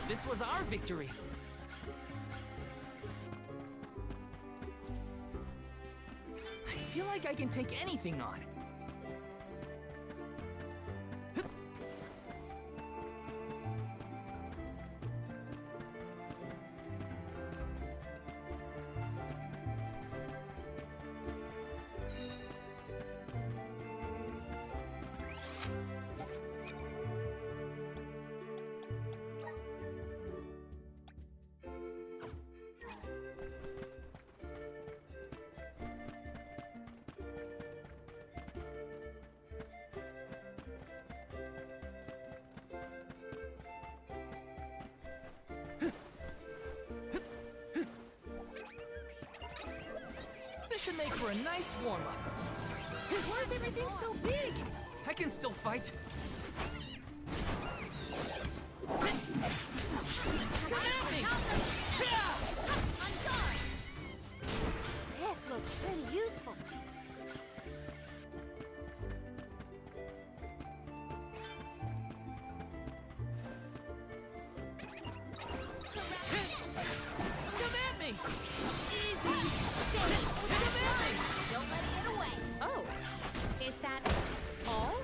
This was our victory. I feel like I can take anything on. This should make for a nice warm-up. Why is everything so big? I can still fight. Come at me! This looks pretty useful. Come at me! Easy! Come at me! Don't let it get away. Oh, is that all?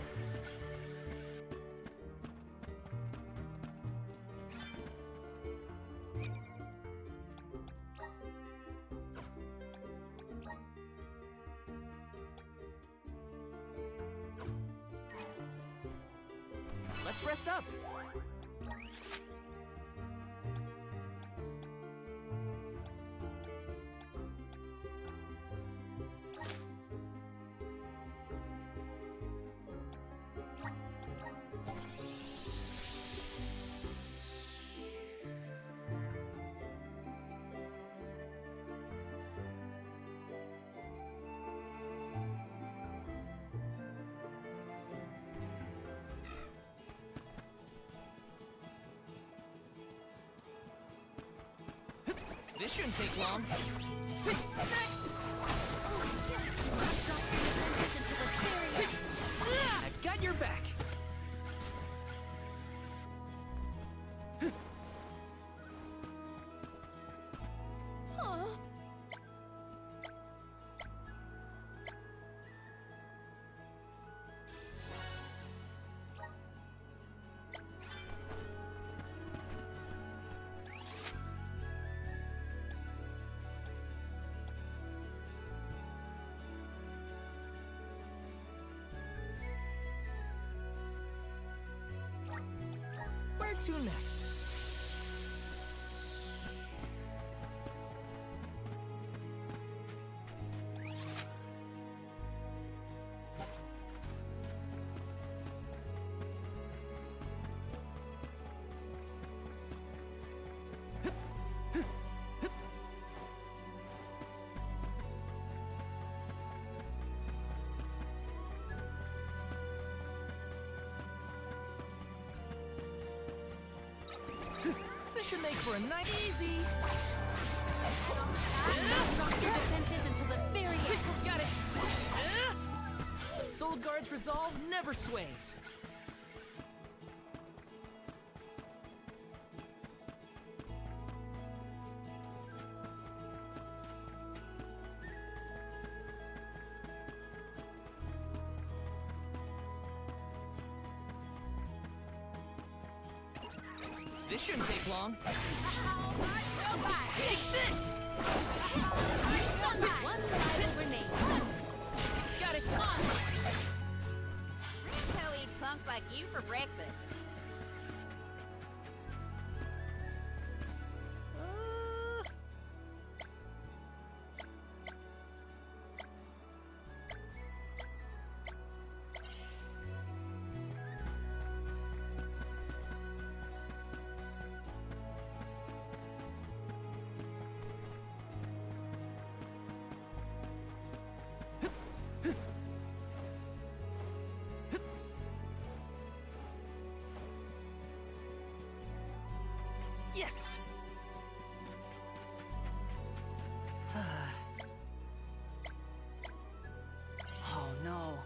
Let's rest up. This shouldn't take long. Next! I've got your back. Where to next? This should make for a nice easy. Drop your defenses until the very end. Got it. The Soul Guard's resolve never sways. This shouldn't take long. Take this! One rival remains. Got it. Rico eat punks like you for breakfast. Yes! Oh no.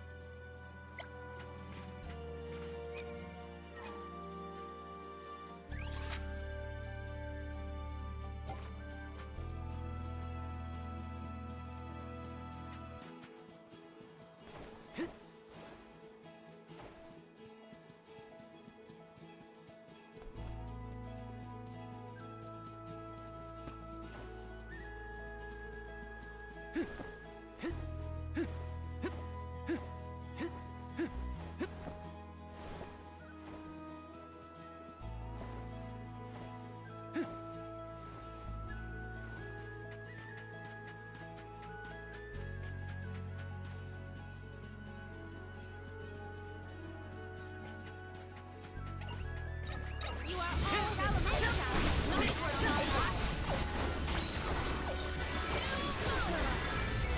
You are all elemental.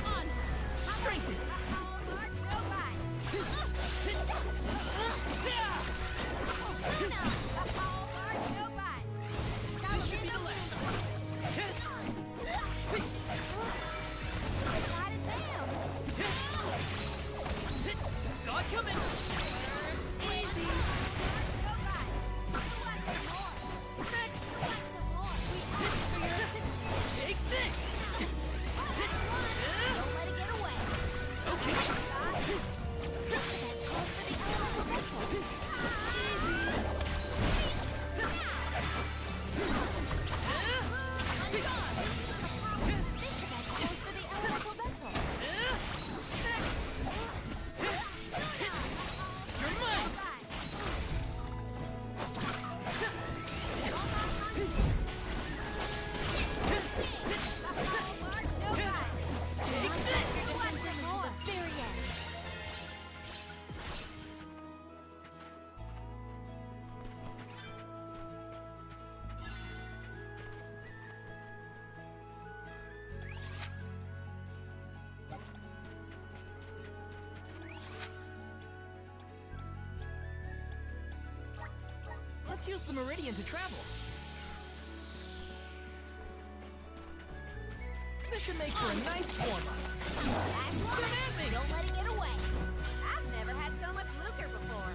On Let's use the Meridian to travel. This should make for a nice warm-up. Don't let it get away. I've never had so much lucre before.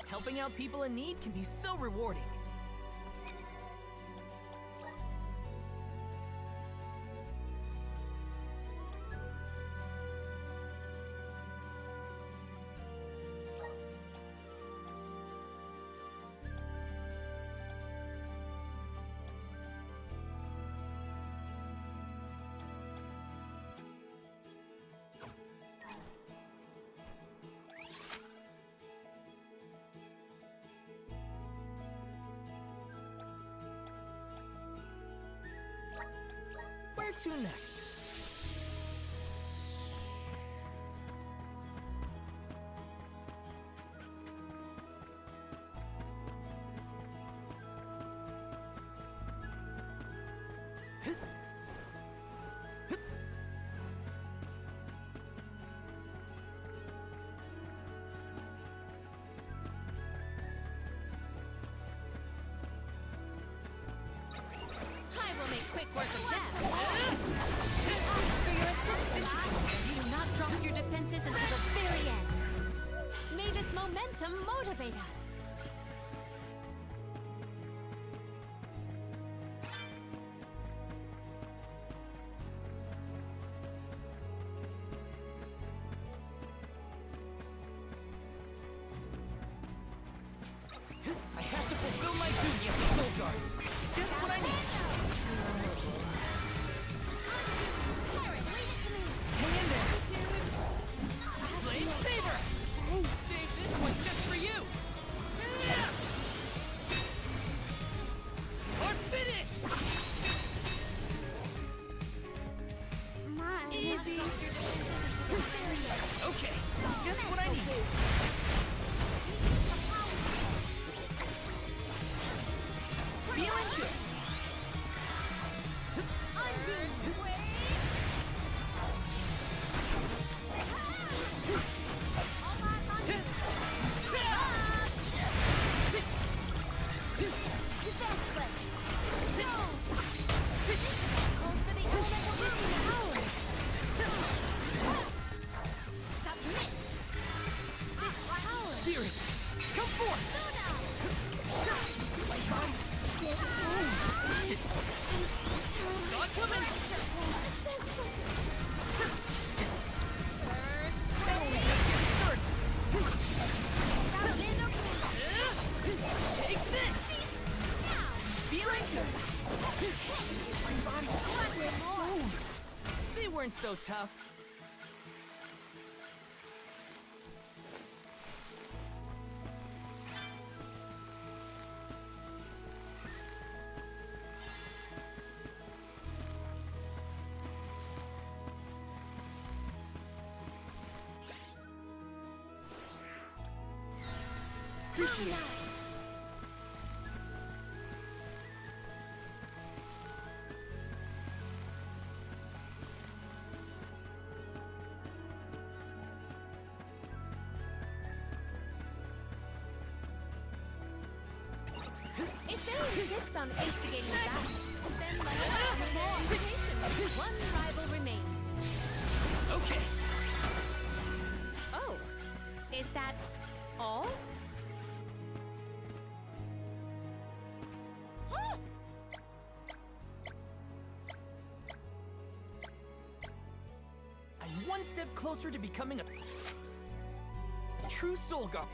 Helping out people in need can be so rewarding. Where to next? I will make quick work of that. For your assistance, do not drop your defenses until the very end. May this momentum motivate us. I have to fulfill my duty at the Soul Guard. Just what I need. Hang in there. Flame Saber! Save this one just for you! Or finish! Easy! Okay, just what I need. Feeling good. Spirits, come forth! Not coming! Take this! Feeling good! Move! They weren't so tough. Appreciate it. If they insist on instigating that, then let us have some more occupation. One rival remains. Okay. Oh, is that all? I'm one step closer to becoming a true Soul Guard.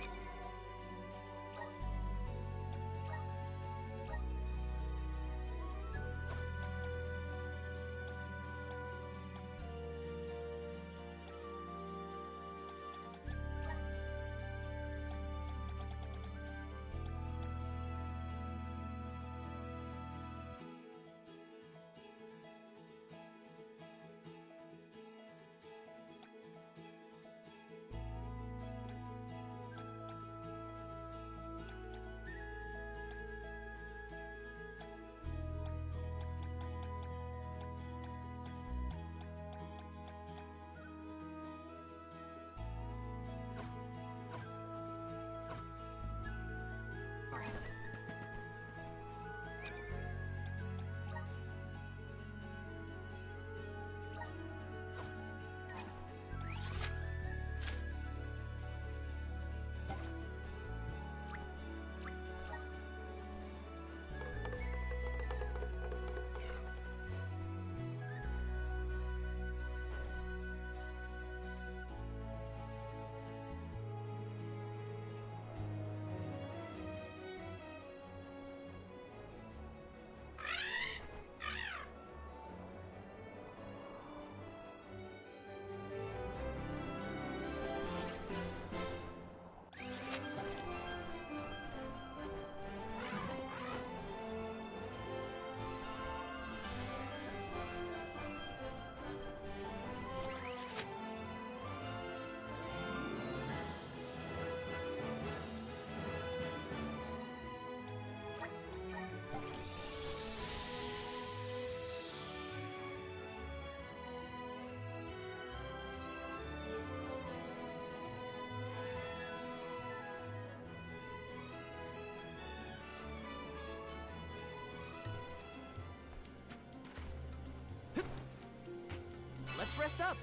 Let's rest up.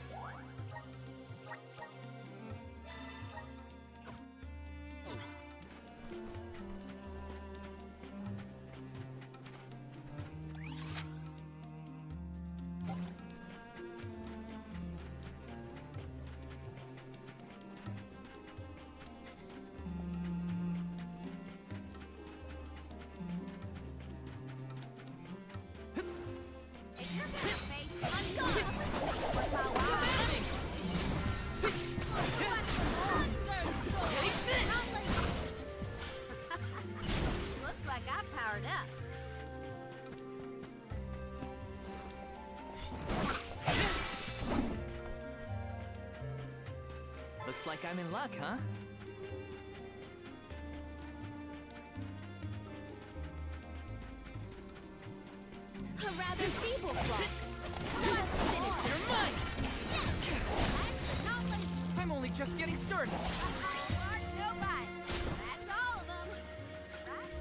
Looks like I powered up. Looks like I'm in luck, huh? A rather feeble flock. Let's finish their minds! I'm only just getting started. No bites. That's all of them. Right?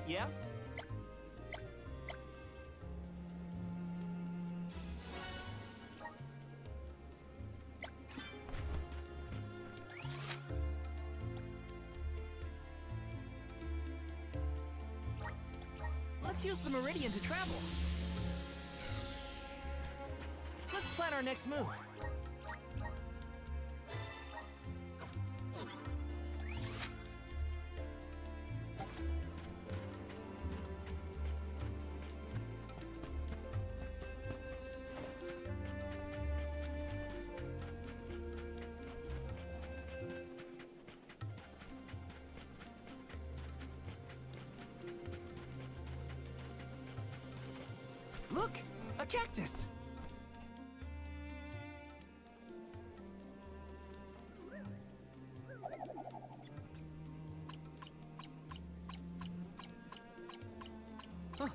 Yeah? Let's use the Meridian to travel. Let's plan our next move. Look! A cactus! Huh.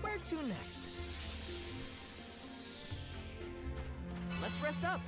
Where to next? Let's rest up.